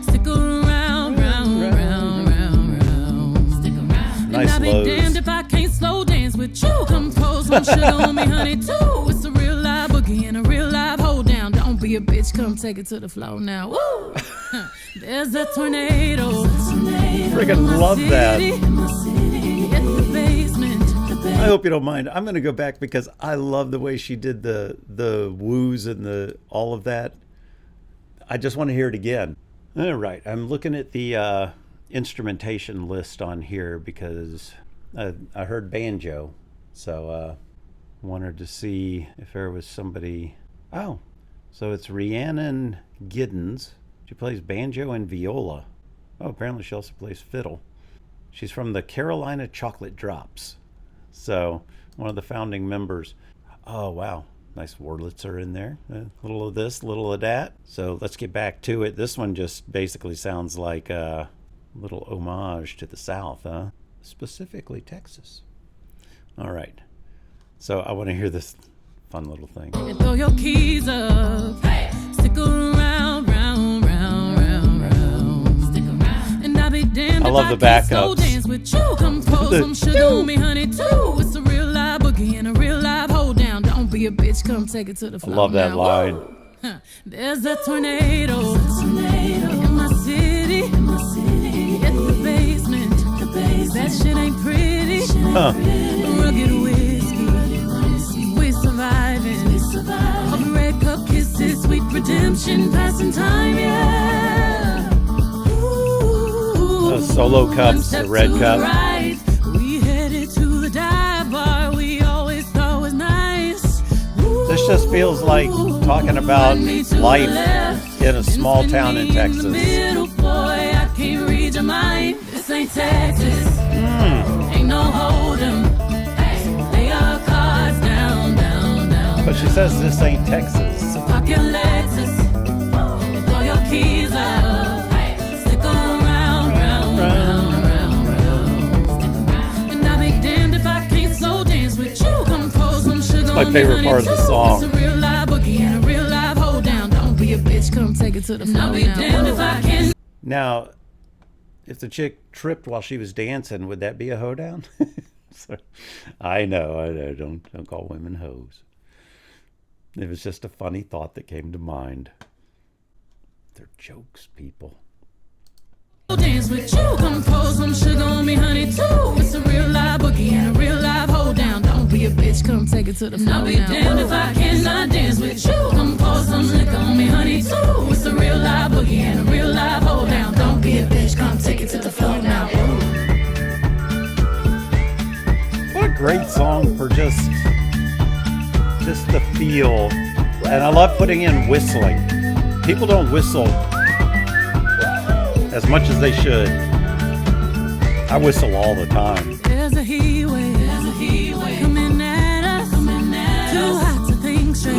Stick around, round, round, round, round. Stick around. Nice And I'll lows. be damned if I can't slow dance with you. Come pour some sugar on me, honey, too. It's a real live boogie and a real live hold down. Don't be a bitch, come take it to the floor now. Woo! There's a tornado. Freaking love that. Hit the basement. I hope you don't mind. I'm going to go back because I love the way she did the woos and all of that. I just want to hear it again. All right, I'm looking at the instrumentation list on here because I heard banjo, so wanted to see if there was somebody. Oh, So it's Rhiannon Giddens. She plays banjo and viola. Oh, apparently she also plays fiddle. She's from the Carolina Chocolate Drops. So one of the founding members. Oh, wow. Nice Wurlitzer in there. A little of this, a little of that. So let's get back to it. This one just basically sounds like a little homage to the South, huh? Specifically Texas. All right. So I want to hear this fun little thing. And throw your keys up. Hey. Stick around, round, round, round, round. Stick around. And I'll be damned I love the backups. Dance with you. Come pour some sugar on me, honey, too. It's a real live boogie and a real live hold down. Don't be a bitch, come take it to the floor. I love that now. line. There's a tornado in my city. At the basement. That shit ain't pretty. Rugged whiskey. We surviving. Of red cup kisses, sweet redemption, passing time, yeah. Those solo cups, the red cup. Right. We headed to the dive bar we always thought was nice. This just feels like talking about life in a small town in Texas. Boy, I can't read your mind. This ain't Texas. Ain't no hold'em. Lay our cards down, down, down. But she says this ain't Texas. So park your Lexus and throw your keys up. Stick around, round, round, round, round. Stick around. And I'll be damned if I can't slow dance with you. Come pour some sugar My on favorite me, part of honey, the too. song. It's a real live boogie and a real live hold down. Don't be a bitch, come take it to the floor. I'll be damned if I can. Now, if the chick tripped while she was dancing, would that be a hoedown? So, I know. Don't call women hoes. It was just a funny thought that came to mind. They're jokes, people. Dance with you, come pour some sugar on me, honey, too. It's a real live boogie and a real live hold down. Don't be a bitch, come take it to the floor. I'll be damned if I cannot dance with you. Come pour some liquor on me, honey, too. It's a real live boogie and a real live hold down. Don't be a bitch, come take it to the floor now. What a great song for just the feel. And I love putting in whistling. People don't whistle as much as they should. I whistle all the time. There's a heat wave, coming at us, too hot to think straight,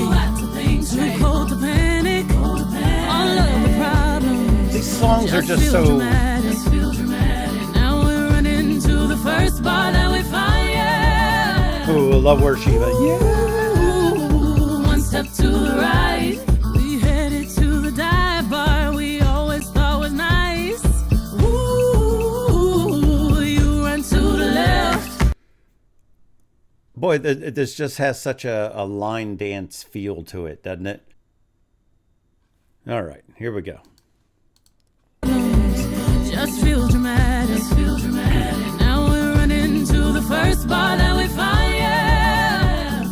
too cold to panic, all of the problems. These songs are just feel so... dramatic. Now we're running to the first bar that we find, yeah. Ooh, I love where she went. Ooh, one step to the right, we headed to the dive bar we always thought was nice. Ooh, you run to the left. Boy, this just has such a line dance feel to it, doesn't it? All right, here we go. Just feels dramatic. Now we're running to the first bar that we find, yeah.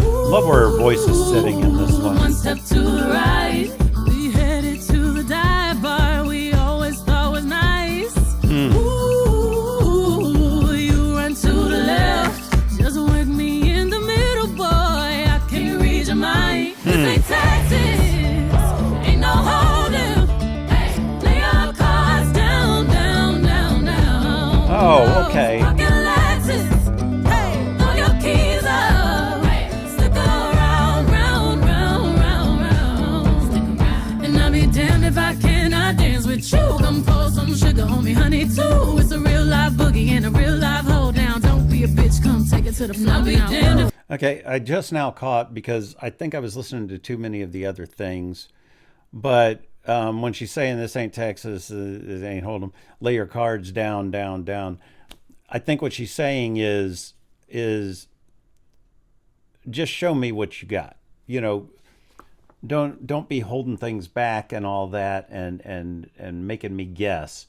Love where her voice is sitting in this one. One step to the right, we headed to the dive bar we always thought was nice. Ooh, you run to the left, just work me in the middle, boy. I can't read your mind. This ain't Texas, ain't no hold'em. Lay our cards down, down, down, down. Oh, okay. Park your Lexus, throw your keys up. Stick around, round, round, round, round. And I'll be damned if I cannot dance with you. Come pour some sugar on me, honey, too. It's a real live boogie and a real live hold down. Don't be a bitch, come take it to the floor. I'll be damned if Okay, I just now caught, because I think I was listening to too many of the other things, but when she's saying this ain't Texas, it ain't Hold'em, lay your cards down, down, down. I think what she's saying is just show me what you got. You know, don't be holding things back and all that and making me guess.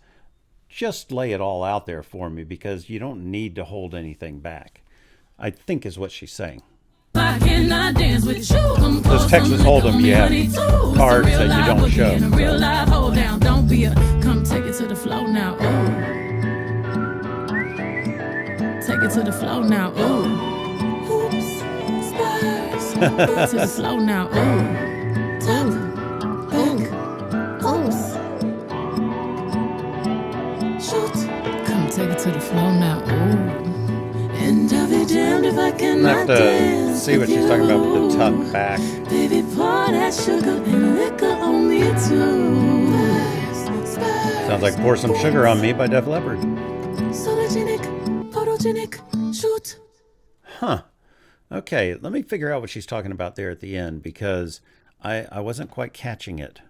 Just lay it all out there for me, because you don't need to hold anything back, I think is what she's saying. I cannot dance with you. Those Texas Hold'em, you have cards that you don't show. A real live hold down. Don't be a come take it to the floor now. Ooh. Take it to the floor now. Ooh. Oops. Spurs. To the floor now. Ooh. to the floor now. Ooh. And I'll be damned if I I'm cannot gonna have to dance see what with she's talking about with the you. tuck back. Baby, pour that sugar and liquor on me too. Sounds like Pour Some Sugar on Me by Def Leppard. Sologenic, photogenic, shoot. Huh. Okay, let me figure out what she's talking about there at the end, because I wasn't quite catching it.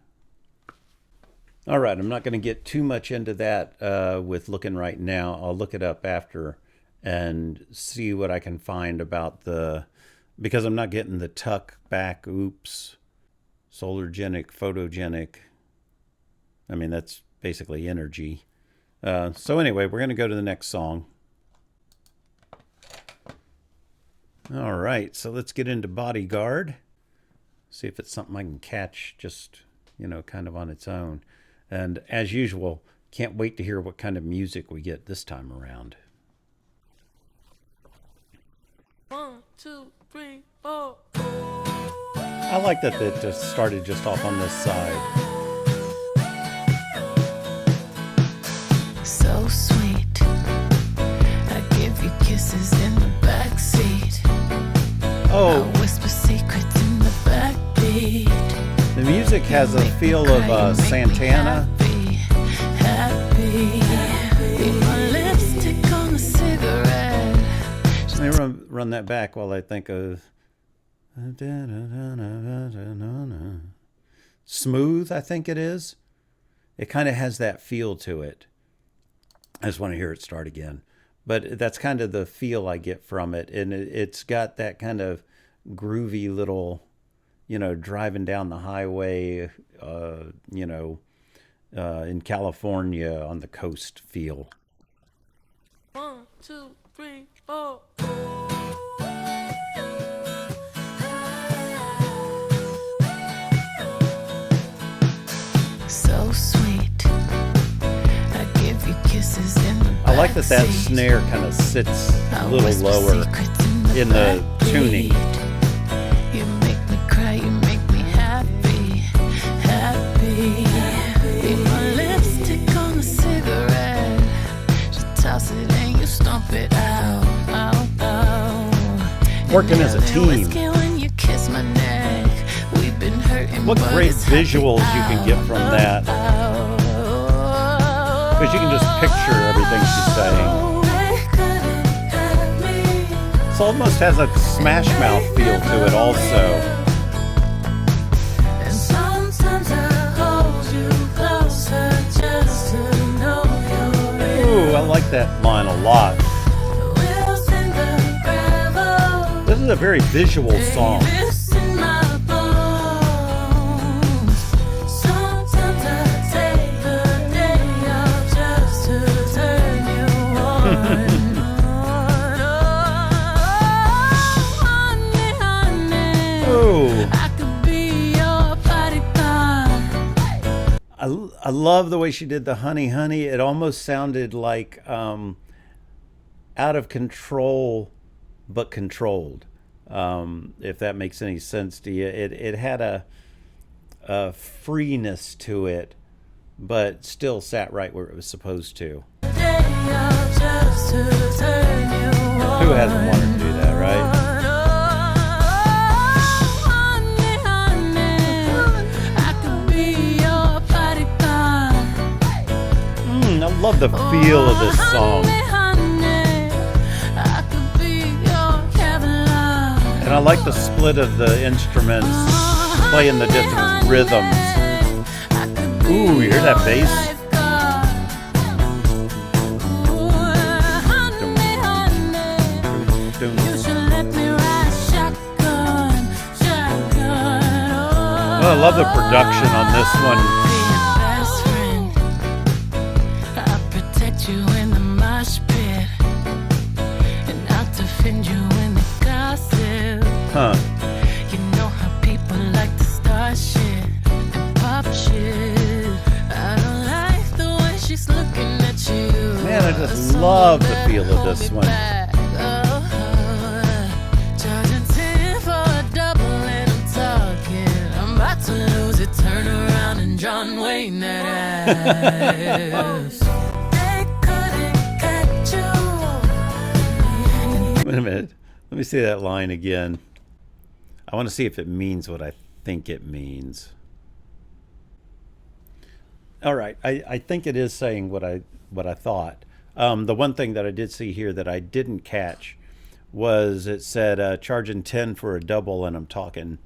All right, I'm not going to get too much into that with looking right now. I'll look it up after and see what I can find about the, because I'm not getting the tuck back, oops, solargenic, photogenic. I mean, that's basically energy. So anyway, we're going to go to the next song. All right, so let's get into Bodyguard. See if it's something I can catch just, you know, kind of on its own. And as usual, can't wait to hear what kind of music we get this time around. 1, 2, 3, 4. I like that it just started just off on this side. So sweet. I give you kisses in the backseat. Oh, I whisper secrets in the backbeat. the music has a feel of Santana. Happy. Leave my lipstick on a cigarette. Let me run that back while I think of Smooth, I think it is. It kind of has that feel to it. I just want to hear it start again. But that's kind of the feel I get from it. And it's got that kind of groovy little, you know, driving down the highway, you know, in California on the coast feel. 1, 2, 3, 4. So sweet. I give you kisses in the I like that backseat. snare kind of sits I a little whisper lower secrets in the tuning. backbeat. You make me cry, you make me happy, happy. Leave my lipstick on a cigarette. Just toss it and you stomp it out, out, out. Working as a team. When you kiss my neck, we've been hurting. What but great it's happy visuals you can get from that. Because you can just picture everything she's saying. It almost has a Smash Mouth feel to it also. And sometimes I hold you closer just to know you're real. Ooh, I like that line a lot. We'll sing the gravel. This is a very visual song. This in my bones. Sometimes I take the day off just to turn you on. Ooh. I could be your bodyguard. I love the way she did the honey honey. It almost sounded like out of control but controlled, if that makes any sense to you. It had a freeness to it, but still sat right where it was supposed to. Who hasn't wanted to do that, right? I love the feel of this song. And I like the split of the instruments playing the different rhythms. Ooh, you hear that bass? Oh, I love the production on this one. Huh. You know how people like to start shit and pop shit. I don't like the way she's looking at you. Man, I just love the feel of this one. Charging 10 for a double and I'm talking. I'm about to lose it. Turn around and John Wayne that ass. They couldn't catch Wait a minute. Let me see that line again. I want to see if it means what I think it means. All right. I think it is saying what I thought. The one thing that I did see here that I didn't catch was it said charging 10 for a double, and I'm talking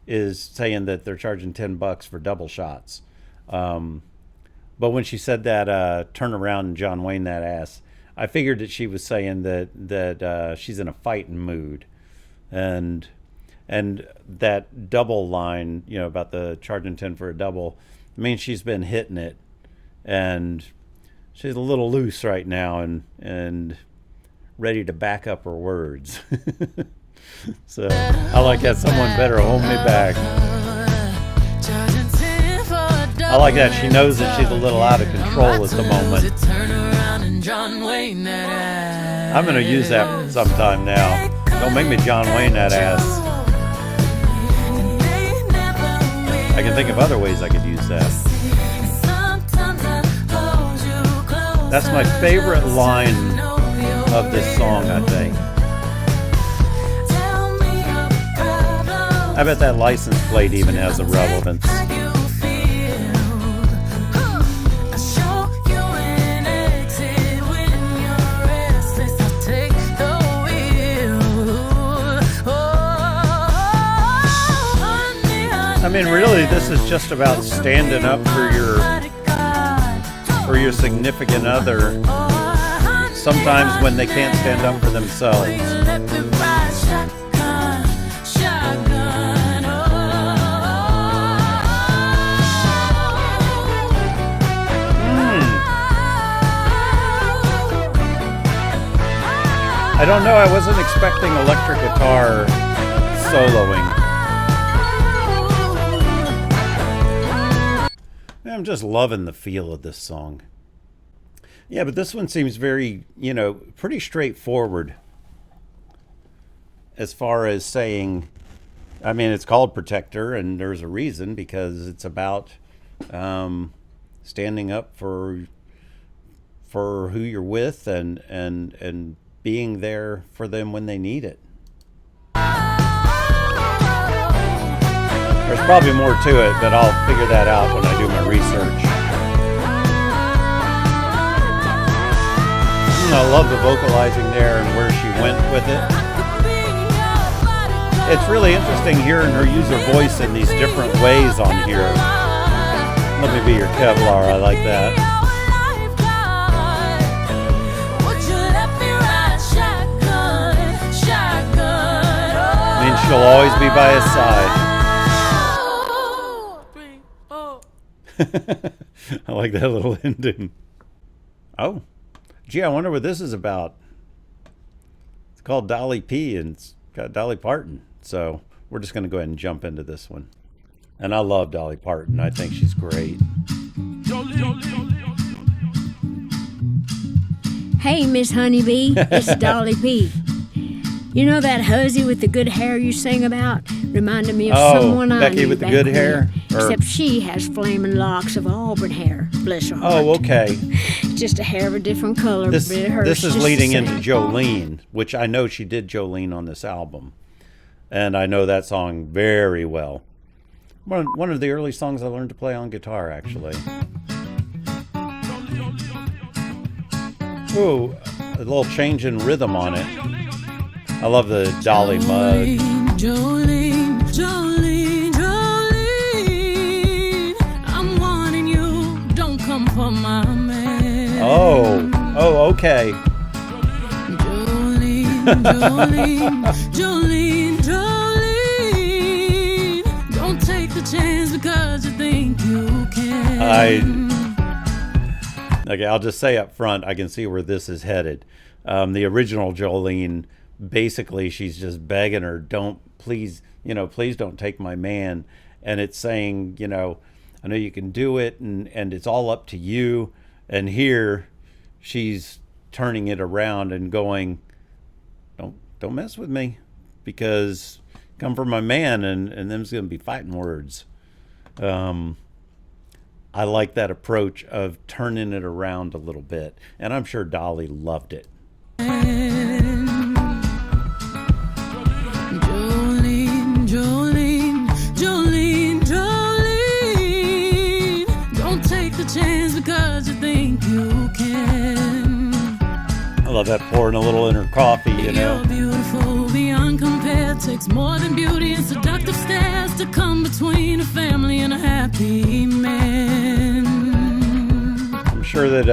is saying that they're charging $10 for double shots. But when she said that, turn around and John Wayne that ass, I figured that she was saying that she's in a fighting mood, and that double line, you know, about the charging 10 for a double, I mean, she's been hitting it, and she's a little loose right now, and ready to back up her words. So I like that. Someone better hold me back. I like that. She knows that she's a little out of control at the moment. I'm going to use that sometime now. Don't make me John Wayne that ass. I can think of other ways I could use that. That's my favorite line of this song, I think. I bet that license plate even has a relevance. I mean, really, this is just about standing up for your significant other, sometimes when they can't stand up for themselves. I don't know, I wasn't expecting electric guitar soloing. I'm just loving the feel of this song. Yeah, but this one seems very, you know, pretty straightforward as far as saying, I mean, it's called Protector, and there's a reason, because it's about standing up for who you're with and being there for them when they need it. There's probably more to it, but I'll figure that out when I do my research. I love the vocalizing there and where she went with it. It's really interesting hearing her use her voice in these different ways on here. Let me be your Kevlar, I like that. I mean, she'll always be by his side. I like that little ending. Oh, gee, I wonder what this is about. It's called Dolly P, and it's got Dolly Parton. So we're just going to go ahead and jump into this one. And I love Dolly Parton. I think she's great. Hey, Miss Honeybee, it's Dolly P. You know that hussy with the good hair you sing about? Reminded me of someone I Becky knew with the back good then. hair? Except she has flaming locks of auburn hair. Bless her heart. Oh, okay. Just a hair of a different color. This but it hurts is just leading the into same. Jolene, which I know she did Jolene on this album. And I know that song very well. One of the early songs I learned to play on guitar, actually. Ooh, a little change in rhythm on it. I love the Dolly mug. Jolene, Jolene, Jolene, I'm wanting you, don't come for my man. Oh, okay. Jolene, Jolene, Jolene, Jolene, don't take the chance because you think you can. Okay, I'll just say up front, I can see where this is headed. The original Jolene, basically she's just begging her, please don't take my man. And it's saying, you know, I know you can do it, and it's all up to you. And here she's turning it around and going, don't mess with me, because come for my man, and them's gonna be fighting words. I like that approach of turning it around a little bit, and I'm sure Dolly loved it. think you can. I love that pouring a little in her coffee, you know. You're beautiful beyond compare. Takes more than beauty and seductive stares to come between a family and a happy man. I'm sure that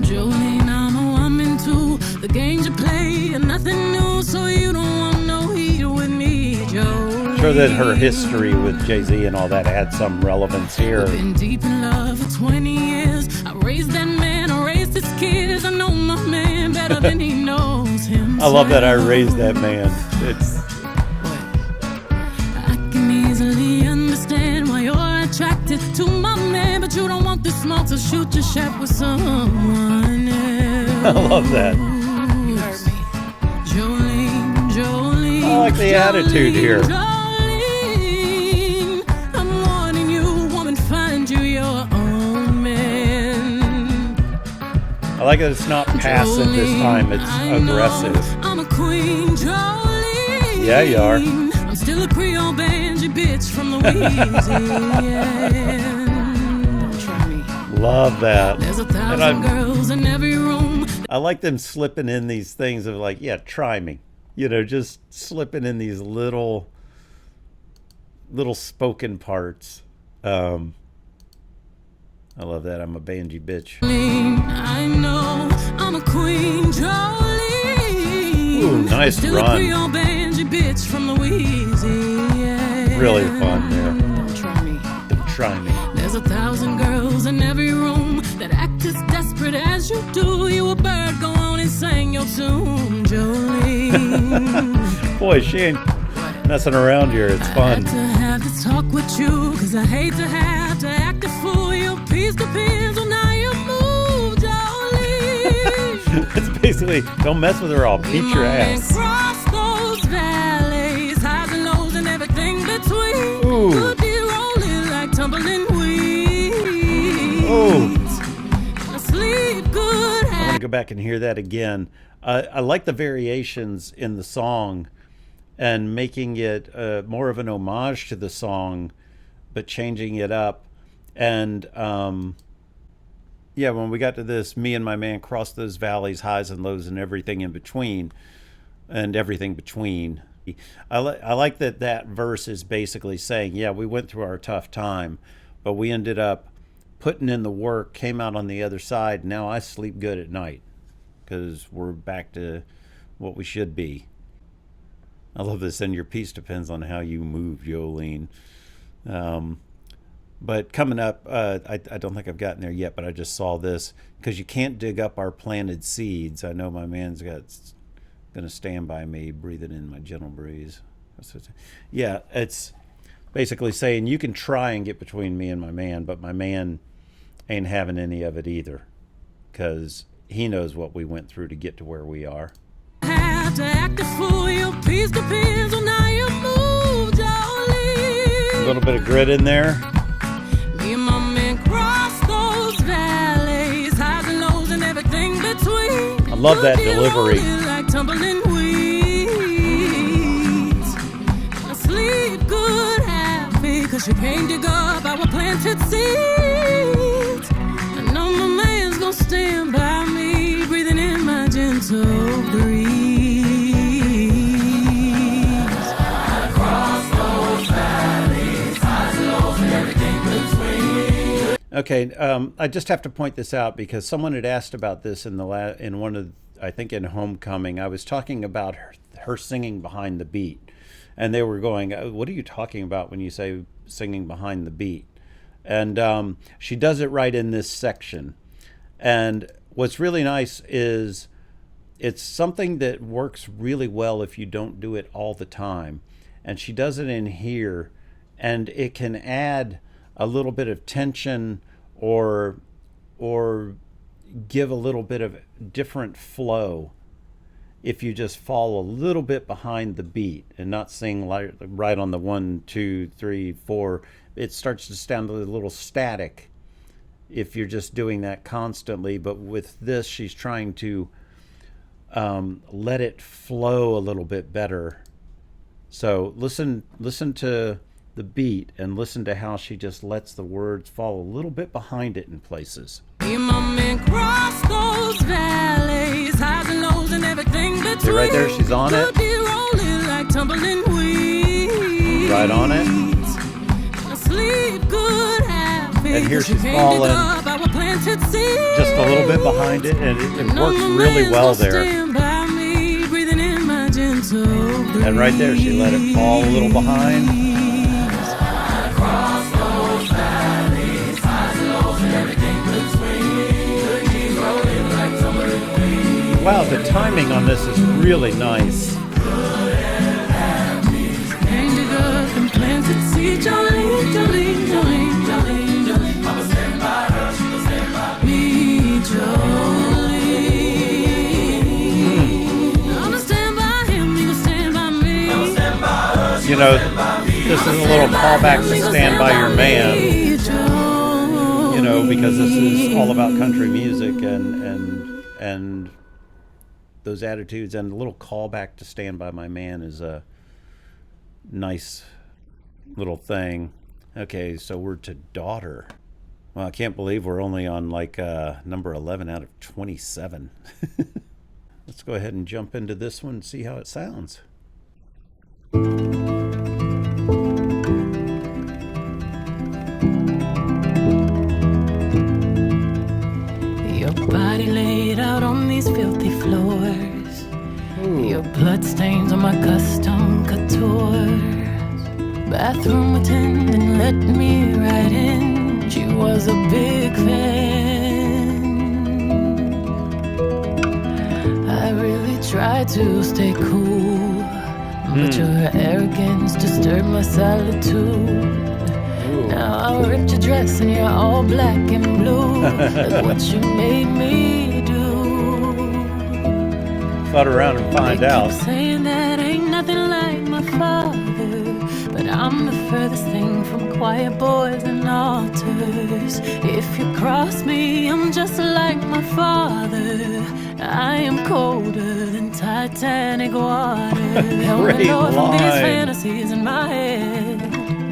Jolene, I'm a woman too. The games you play are nothing new, so you don't want no heat with me, Jolene. I'm sure that her history with Jay-Z and all that had some relevance here. Been deep in love for 20 years. I raised that man, I raised his kids. I know my man better than he knows himself. I love that I raised that man. It's I can easily understand why you're attracted to my man, but you don't want the smoke, so shoot your shot with someone else. I love that. You heard me. Jolene, Jolene. I like the attitude here. Jolene, I'm warning you, woman, find you your own man. I like that it's not passive this time, it's I know aggressive. I'm a queen, Jolene. Yeah, you are. I'm still a Creole banjo bitch from Louisiana. Don't try me. Love that. There's a And thousand girls in every room. I like them slipping in these things of like, yeah, try me. You know, just slipping in these little spoken parts. I love that. I'm a banjo bitch. I know I'm a queen, Jolene. Ooh, nice Still a run. Creole banjo bitch from Louisiana. Really fun there. Don't try me. Don't try me. There's 1,000 girls in every room that act as desperate as you do. You a bird, go on and sing your tune, Jolene. Boy, she ain't messing around here. It's fun. I had to have this talk with you, cause I hate to have to act a fool. Your peace depends on how you move, Jolene. It's basically, don't mess with her, I'll beat your ass. Cross those valleys, highs and lows and everything between. Ooh. Could be rolling like tumbling weeds. Ooh. Sleep good. I want to go back and hear that again. I like the variations in the song and making it more of an homage to the song, but changing it up. And yeah, when we got to this, me and my man crossed those valleys, highs and lows, and everything in between, and everything between. I like that that verse is basically saying, yeah, we went through our tough time, but we ended up putting in the work, came out on the other side. Now I sleep good at night because we're back to what we should be. I love this. And your peace depends on how you move, Jolene. But coming up, I don't think I've gotten there yet, but I just saw this. Because you can't dig up our planted seeds. I know my man's going to stand by me, breathing in my gentle breeze. Yeah, it's basically saying you can try and get between me and my man, but my man ain't having any of it either. Because he knows what we went through to get to where we are. Have to act a fool. Your peace depends on how you move, Jolene. A little bit of grit in there. Me and my man cross those valleys, highs and lows and everything between. I love that delivery. Like tumbling weeds. I sleep good, happy, cause you can't dig up our planted seeds. I know my man's gonna stand by me, breathing in my gentle breeze. Across those valleys, highs and lows and everything between. Okay, I just have to point this out because someone had asked about this in in one of, I think in Homecoming. I was talking about her singing behind the beat, and they were going, "What are you talking about when you say singing behind the beat?" And she does it right in this section. And what's really nice is it's something that works really well if you don't do it all the time. And she does it in here, and it can add a little bit of tension or give a little bit of different flow if you just fall a little bit behind the beat and not sing right on the 1, 2, 3, 4. It starts to sound a little static if you're just doing that constantly. But with this, she's trying to let it flow a little bit better. So listen to the beat and listen to how she just lets the words fall a little bit behind it in places. See my man cross those valleys, highs and lows and everything between. See right there, she's on it. Could be rolling like tumbling weeds. Right on it. Sleep good, happy. And here she's falling just a little bit behind it, and it works really well there. And right there, she let it fall a little behind. Wow, the timing on this is really nice. You know, this is a little callback to Stand By Your Man, you know, because this is all about country music and those attitudes, and a little callback to Stand By My Man is a nice little thing. Okay, so we're to Daughter. Well, I can't believe we're only on like number 11 out of 27. Let's go ahead and jump into this one and see how it sounds. Your body laid out on these filthy floors. Ooh. Your blood stains on my custom couture. Bathroom attendant let me right in. She was a big fan. I really tried to stay cool, but your arrogance disturbed my solitude. Ooh. Now I ripped your dress and you're all black and blue. Look what you made me do. Flutter around and find out. Keep saying that ain't nothing like my father, but I'm the furthest thing from quiet boys and altars. If you cross me, I'm just like my father. I am colder than Titanic water. Great line. From these fantasies in my head,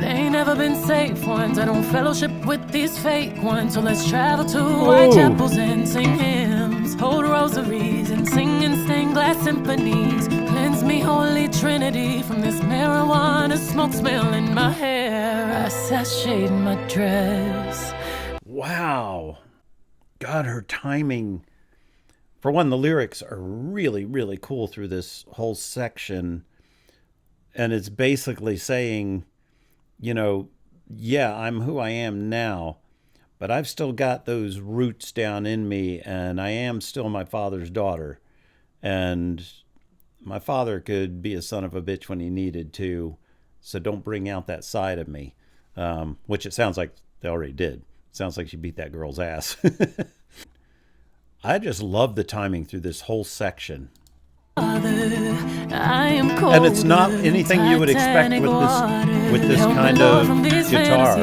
they ain't never been safe ones. I don't fellowship with these fake ones. So let's travel to Whitechapels and sing hymns, hold rosaries and sing in stained glass symphonies. Cleanse me, Holy Trinity, from this marijuana smoke smell in my hair. I sashayed my dress. Wow. God, her timing. For one, the lyrics are really, really cool through this whole section. And it's basically saying, you know, yeah, I'm who I am now, but I've still got those roots down in me, and I am still my father's daughter. And my father could be a son of a bitch when he needed to, so don't bring out that side of me, which it sounds like they already did. It sounds like she beat that girl's ass. I just love the timing through this whole section. And it's not anything you would expect with this kind of guitar.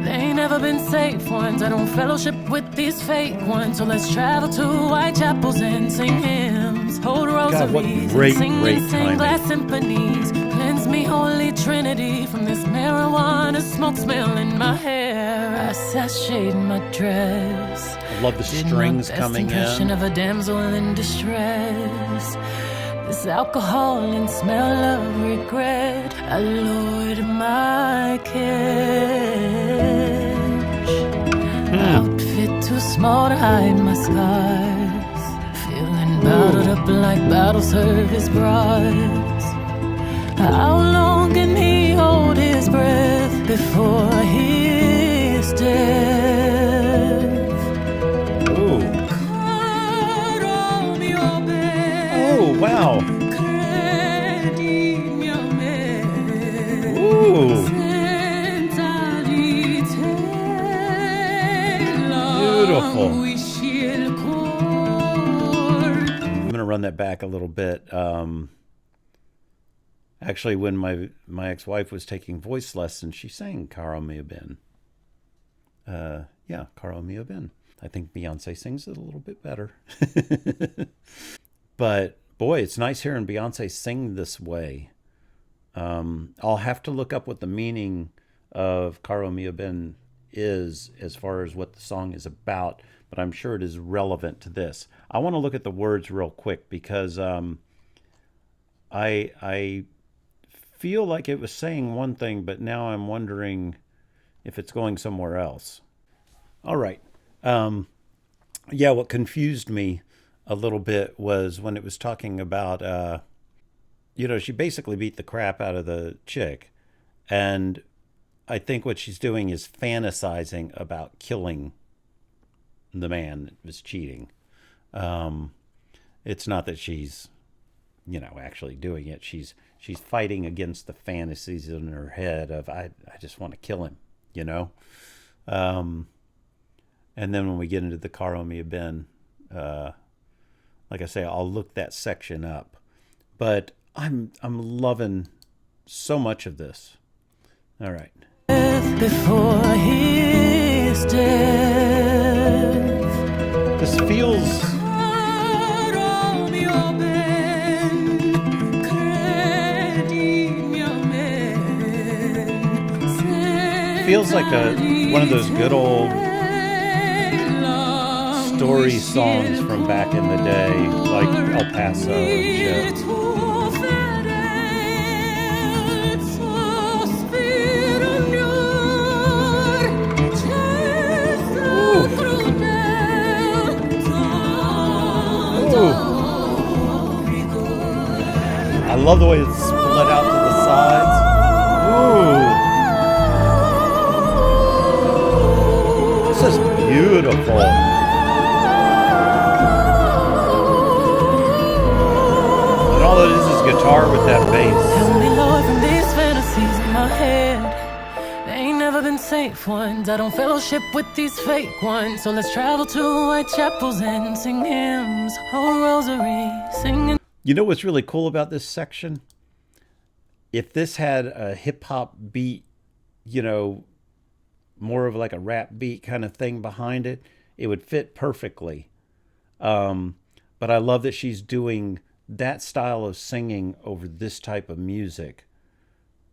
They ain't never been safe ones. I don't fellowship with these fake ones. So let's travel to Whitechapels and sing hymns, hold rosaries and sing in stained glass symphonies. Cleanse me, Holy Trinity, from this marijuana smoke smell in my hair. I sashayed my dress. I love the strings coming in. Of a damsel in distress. This alcohol and smell of regret, I lowered my cash. Outfit too small to hide my scars. Feeling bottled up like bottle service bras. How long can he hold his breath before his death? Oh, wow. Ooh. Beautiful. I'm going to run that back a little bit. Actually, when my ex-wife was taking voice lessons, she sang Caro Mio Ben. Yeah, Caro Mio Ben. I think Beyonce sings it a little bit better. But boy, it's nice hearing Beyonce sing this way. I'll have to look up what the meaning of Caro Mio Ben is as far as what the song is about, but I'm sure it is relevant to this. I want to look at the words real quick because I feel like it was saying one thing, but now I'm wondering if it's going somewhere else. All right. Yeah, what confused me a little bit was when it was talking about, she basically beat the crap out of the chick. And I think what she's doing is fantasizing about killing the man that was cheating. It's not that she's, actually doing it. She's fighting against the fantasies in her head of, I just want to kill him, And then when we get into the Caro Mio Ben, like I say, I'll look that section up. But I'm loving so much of this. All right. Before his death, this feels like one of those good old story songs from back in the day, like El Paso and shit. I love the way it's split out to the sides. Ooh. This is beautiful. And all it is guitar with that bass. Help me, Lord, from these fantasies in my head. They ain't never been safe ones. I don't fellowship with these fake ones. So let's travel to white chapels and sing hymns, whole rosary, singing. You know what's really cool about this section? If this had a hip-hop beat, more of like a rap beat kind of thing behind it, it would fit perfectly. But I love that she's doing that style of singing over this type of music,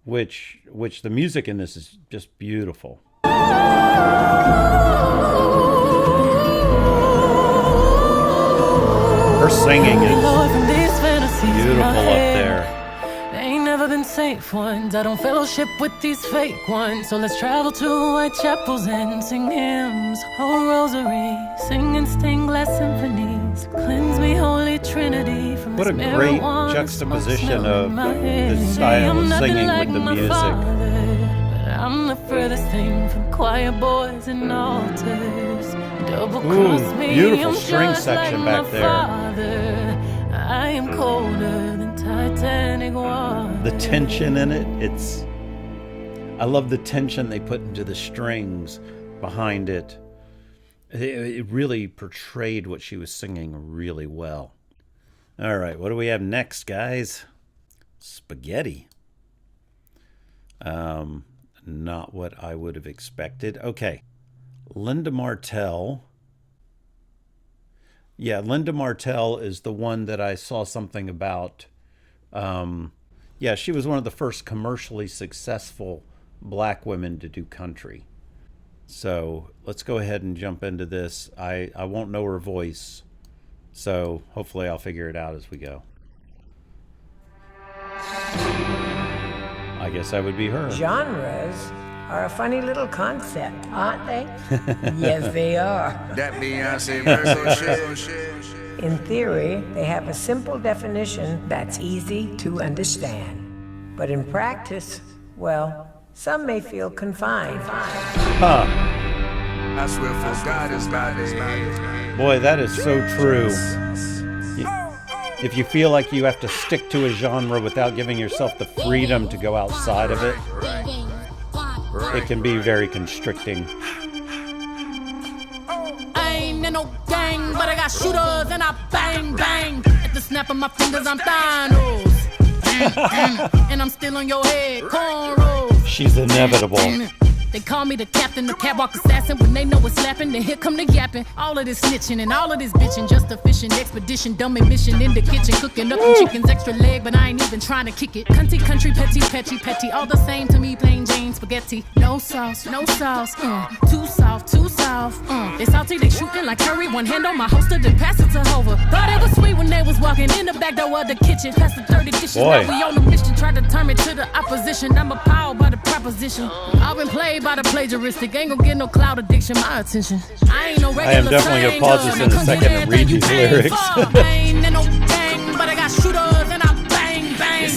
which the music in this is just beautiful. Her singing is beautiful up there. They ain't never been safe ones. I don't fellowship with these fake ones. So let's travel to white chapels and sing hymns, whole rosary, singing stained glass symphonies. Cleanse me, Holy Trinity, from what a great juxtaposition of this style of singing with the music. I'm the furthest thing from choir boys and altars. Double cross me, beautiful I'm string just section like back my there. Father. I am colder than Titanic water. The tension in it, I love the tension they put into the strings behind it. It really portrayed what she was singing really well. All right, what do we have next, guys? Spaghetti. Not what I would have expected. Okay. Linda Martell. Yeah, Linda Martell is the one that I saw something about. Yeah, she was one of the first commercially successful black women to do country. So let's go ahead and jump into this. I won't know her voice, so hopefully I'll figure it out as we go. I guess that would be her. Genres are a funny little concept, aren't they? Yes, they are. That Beyonce verse shit. In theory, they have a simple definition that's easy to understand. But in practice, well, some may feel confined. Huh. I swear for God is my name. Boy, that is so true. If you feel like you have to stick to a genre without giving yourself the freedom to go outside of it, it can be very constricting. I ain't in no gang, but I got shooters and I bang, bang. At the snap of my fingers, I'm Thanos. And I'm still on your head, cornrows. She's inevitable. They They call me the captain, the catwalk assassin. When they know it's slapping, then here come the yapping. All of this snitching and all of this bitching. Just a fishing expedition, dumb admission in the kitchen. Cooking up them chickens, extra leg, but I ain't even trying to kick it. Cunty, country, petty, petty, petty. All the same to me, plain Jane spaghetti. No sauce, no sauce. Too soft, too soft. They salty, they shooting like curry. One hand on my holster, then pass it to Hover. Thought it was sweet when they was walking in the back door of the kitchen. Past the 30 dishes, Boy. now we on the mission. Tried to turn me to the opposition. I'm appalled by the proposition. I've been played by the plagiaristic. Ain't gonna get no cloud addiction. My attention. I ain't no regular. I am definitely gonna pause this in a second and read these lyrics. I ain't in no gang, but I got shooters and I bang bang.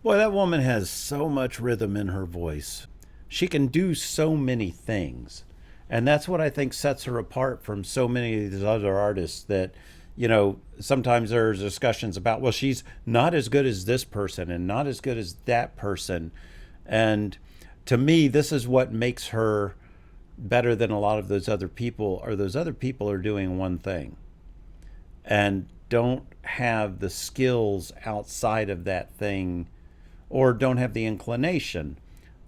Boy, that woman has so much rhythm in her voice. She can do so many things. And that's what I think sets her apart from so many of these other artists that, you know, sometimes there's discussions about, well, she's not as good as this person and not as good as that person. And to me, this is what makes her better than a lot of those other people, or those other people are doing one thing and don't have the skills outside of that thing, or don't have the inclination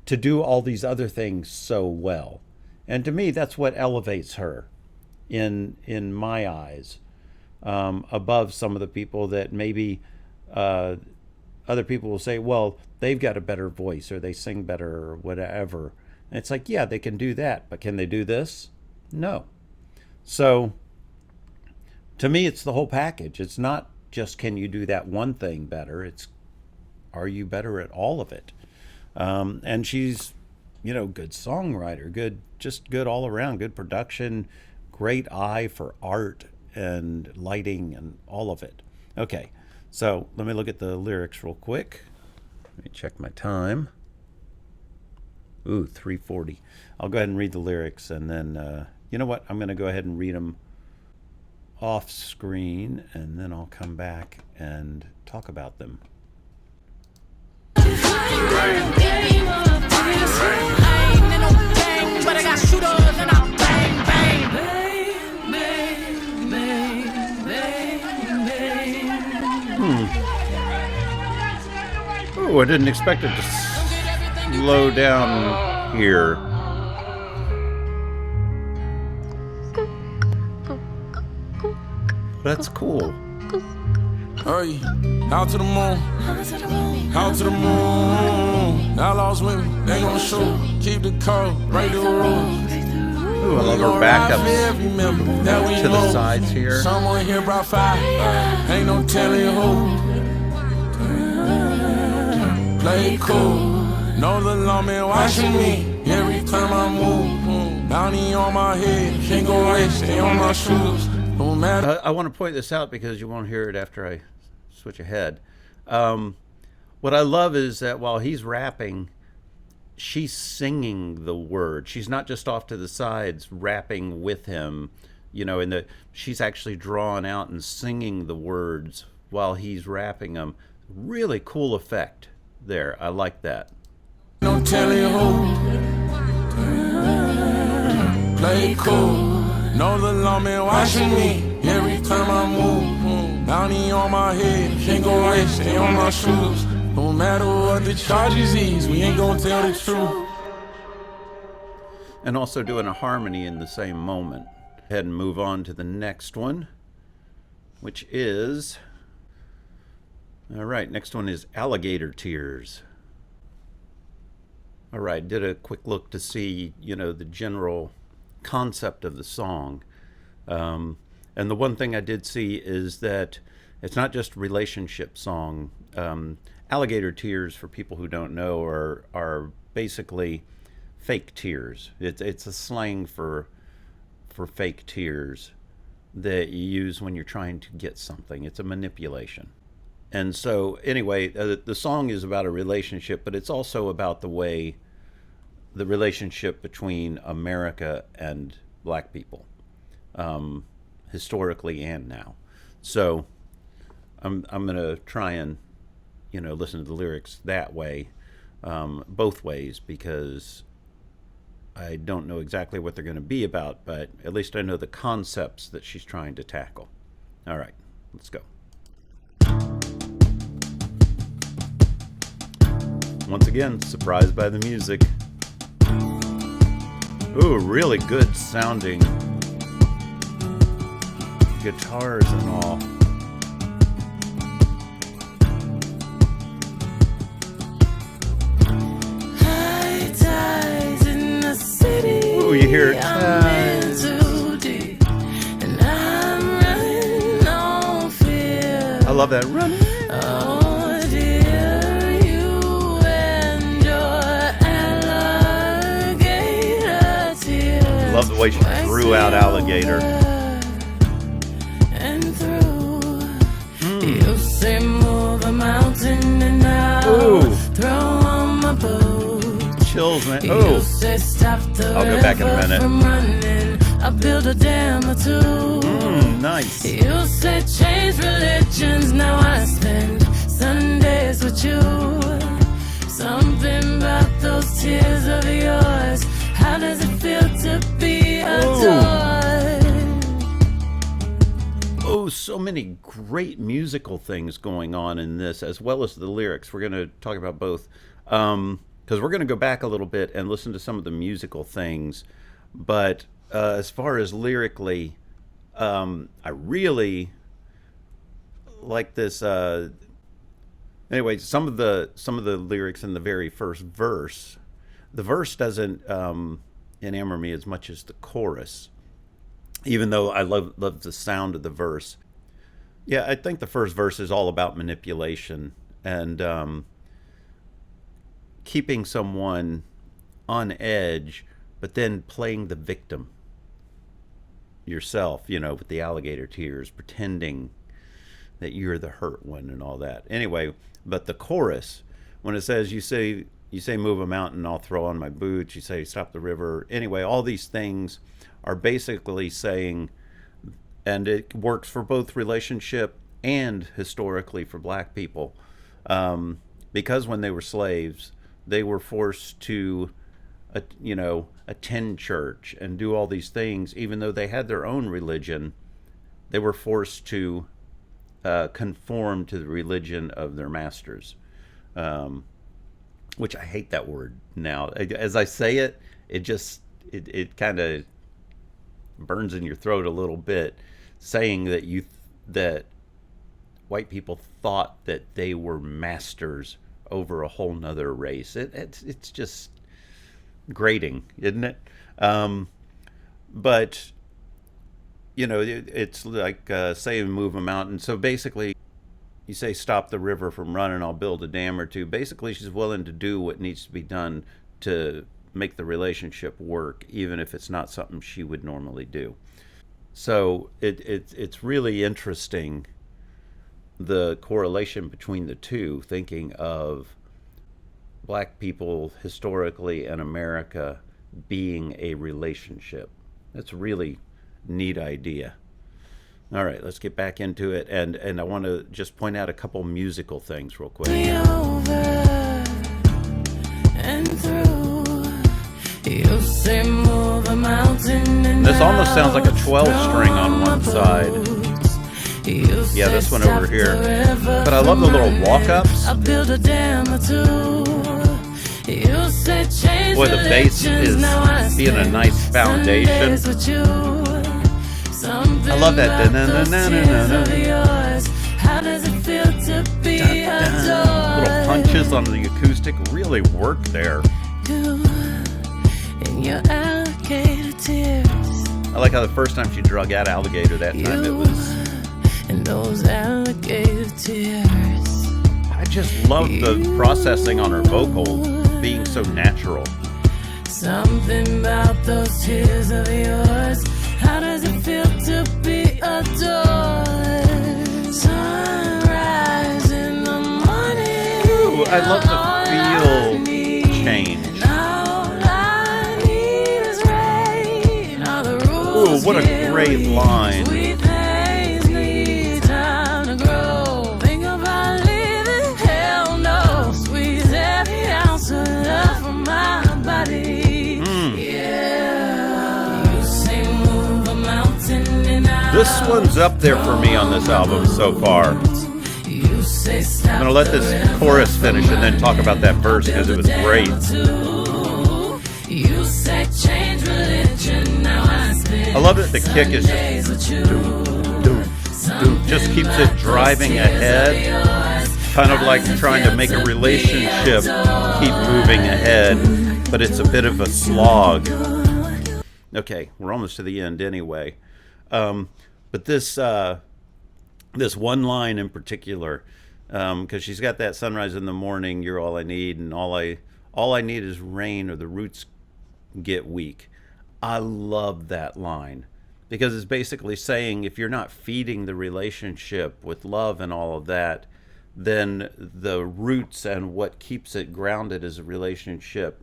to do all these other things so well. And to me, that's what elevates her in my eyes, above some of the people that maybe other people will say, well, they've got a better voice or they sing better or whatever. And it's like, yeah, they can do that, but can they do this? No. So to me, it's the whole package. It's not just, can you do that one thing better? It's, are you better at all of it? And she's, you know, good songwriter, just good all around, good production, great eye for art and lighting and all of it. Okay, so let me look at the lyrics real quick. Let me check my time. Ooh, 3:40. I'll go ahead and read the lyrics, and then, you know what? I'm going to go ahead and read them off screen, and then I'll come back and talk about them. But I got shooters and I bang bang. Oh, I didn't expect it to slow down here. That's cool. Hey, out to the moon, out to the moon. Outlaws women, they gon' shoot. Keep the code, break the rules. Ooh, I love her backups to the sides here. Someone here brought fire, ain't no telling who. Play cool, know the lawman watching me every time I move. Bounty on my head, can't go away, stay on my shoes. Don't matter. I want to point this out because you won't hear it after I switch ahead. What I love is that while he's rapping, she's singing the words. She's not just off to the sides rapping with him, you know, she's actually drawing out and singing the words while he's rapping them. Really cool effect there. I like that. No telling who. Play cool. Know the lawman watching me every time I move. Bounty on my head, can't go away, stay on my shoes. No matter what the charges is, we ain't gonna tell the truth. And also doing a harmony in the same moment. Go ahead and move on to the next one, which is, all right, next one is Alligator Tears. All right, did a quick look to see, you know, the general concept of the song. And the one thing I did see is that it's not just a relationship song. Alligator tears, for people who don't know, are basically fake tears. It's a slang for fake tears that you use when you're trying to get something. It's a manipulation. And so anyway, the song is about a relationship, but it's also about the relationship between America and black people, historically and now. So I'm going to try and, you know, listen to the lyrics that way, both ways, because I don't know exactly what they're going to be about, but at least I know the concepts that she's trying to tackle. All right, let's go. Once again, surprised by the music. Ooh, really good sounding guitars and all. High tides in the city. Ooh, you hear it. I'm in too deep, and I'm running on fear. I love that running. Oh dear, you and your alligator tears. Love the way she threw out alligator. And through, you say move a mountain and I'll throw on my boots. Chills, man. You Oh, say stop the I'll go back in a river minute. from running. I'll build a dam or two. Nice. You say change religions. Now I spend Sundays with you. Something about those tears of yours. How does it feel to be adored? Oh, so many great musical things going on in this, as well as the lyrics. We're going to talk about both, because we're going to go back a little bit and listen to some of the musical things. But as far as lyrically, I really like this. Anyway, some of the lyrics in the very first verse. The verse doesn't enamor me as much as the chorus, even though I love the sound of the verse. Yeah, I think the first verse is all about manipulation and keeping someone on edge, but then playing the victim yourself, you know, with the alligator tears, pretending that you're the hurt one and all that. Anyway, but the chorus, when it says, you say move a mountain, I'll throw on my boots, you say stop the river. Anyway, all these things are basically saying, and it works for both relationship and historically for black people, because when they were slaves, they were forced to, attend church and do all these things. Even though they had their own religion, they were forced to conform to the religion of their masters, which I hate that word now. As I say it, it kind of burns in your throat a little bit, saying that white people thought that they were masters over a whole nother race. It's just grating, isn't it? But it's like say move a mountain. So basically, you say stop the river from running, I'll build a dam or two. Basically, she's willing to do what needs to be done to make the relationship work, even if it's not something she would normally do. So it's really interesting, the correlation between the two, thinking of black people historically and America being a relationship. That's a really neat idea. All right, let's get back into it, and I want to just point out a couple musical things real quick. This almost sounds like a 12-string on one side. Yeah, this one over here. But I love the little walk-ups. Boy, the bass is being a nice foundation. I love that. Little punches on the acoustic really work there. I like how the first time she drug out alligator, that time it was. And those alligator tears. I just love the processing on her vocals being so natural. Something about those tears of yours. How does it feel to be adored? Sunrise in the morning. Ooh, I love the feel change. Ooh, what a great line. This one's up there for me on this album so far. I'm going to let this chorus finish and then talk about that verse because it was great. I love that the kick is just keeps it driving ahead, kind of like trying to make a relationship keep moving ahead, but it's a bit of a slog. Okay, we're almost to the end anyway. But this one line in particular, because she's got that sunrise in the morning, you're all I need, and all I need is rain or the roots get weak. I love that line because it's basically saying if you're not feeding the relationship with love and all of that, then the roots and what keeps it grounded as a relationship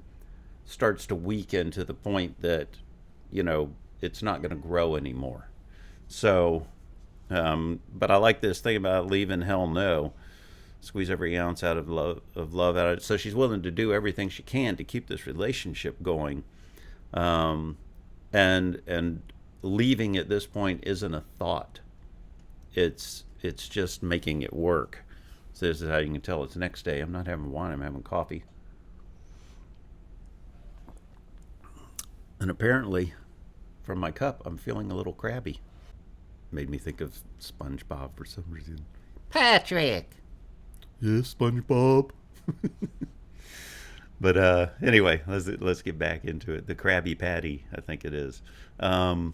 starts to weaken to the point that, you know, it's not going to grow anymore. So, but I like this thing about leaving hell no. Squeeze every ounce out of love out of it. So she's willing to do everything she can to keep this relationship going. And leaving at this point isn't a thought. It's just making it work. So this is how you can tell it's next day. I'm not having wine, I'm having coffee. And apparently, from my cup, I'm feeling a little crabby. Made me think of SpongeBob for some reason. Patrick! Yes, SpongeBob. But anyway, let's get back into it. The Krabby Patty, I think it is. All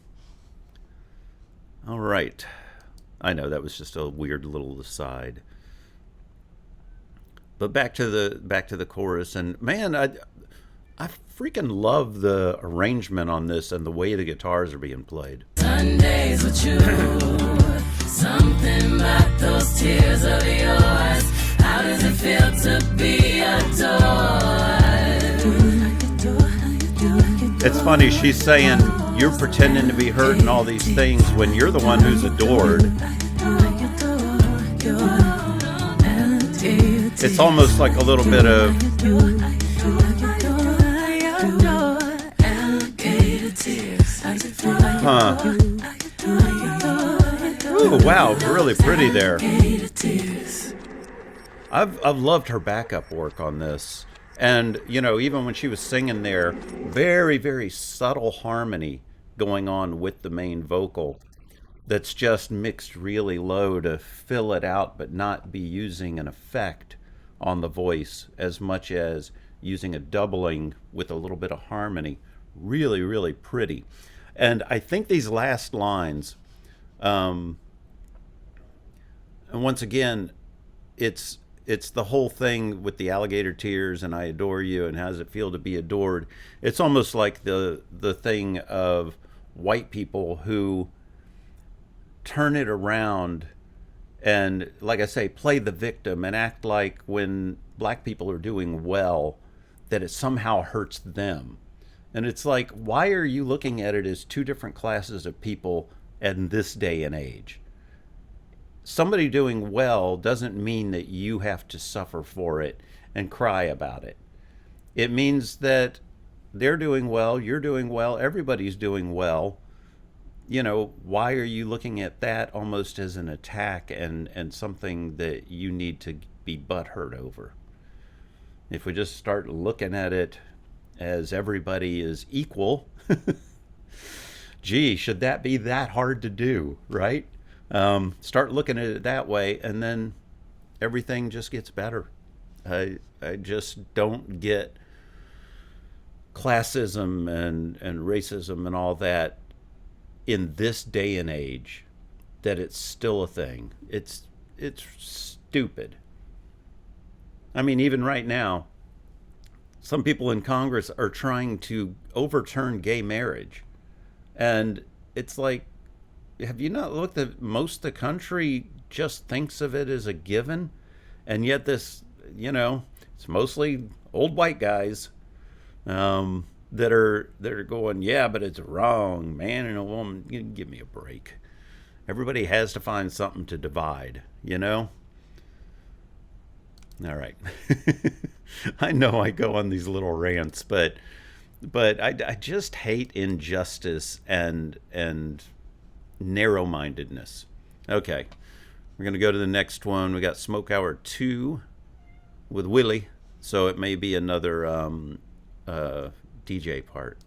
right. I know that was just a weird little aside. But back to the chorus, and man, I freaking love the arrangement on this and the way the guitars are being played. Sundays with you, something about those tears of yours. How does it feel to be adored? It's funny, she's saying you're pretending to be hurt and all these things when you're the one who's adored. It's almost like a little bit of Ooh, wow, really pretty there. I've loved her backup work on this. And, you know, even when she was singing there, very, very subtle harmony going on with the main vocal that's just mixed really low to fill it out, but not be using an effect on the voice as much as using a doubling with a little bit of harmony. Really, really pretty. And I think these last lines, and once again, it's the whole thing with the alligator tears and I adore you and how does it feel to be adored. It's almost like the thing of white people who turn it around and, like I say, play the victim and act like when black people are doing well that it somehow hurts them. And it's like, why are you looking at it as two different classes of people in this day and age? Somebody doing well doesn't mean that you have to suffer for it and cry about it. It means that they're doing well, you're doing well, everybody's doing well. You know, why are you looking at that almost as an attack and something that you need to be butthurt over? If we just start looking at it as everybody is equal, gee, should that be that hard to do, right? Start looking at it that way, and then everything just gets better. I just don't get classism and racism and all that in this day and age, that it's still a thing. It's stupid. I mean, even right now, some people in Congress are trying to overturn gay marriage. And it's like, have you not looked at most of the country just thinks of it as a given? And yet this, you know, it's mostly old white guys that are going, yeah, but it's wrong. Man and a woman, give me a break. Everybody has to find something to divide, you know? All right. I know I go on these little rants, but I just hate injustice and narrow-mindedness. Okay. We're going to go to the next one. We got Smoke Hour 2 with Willie. So it may be another DJ part.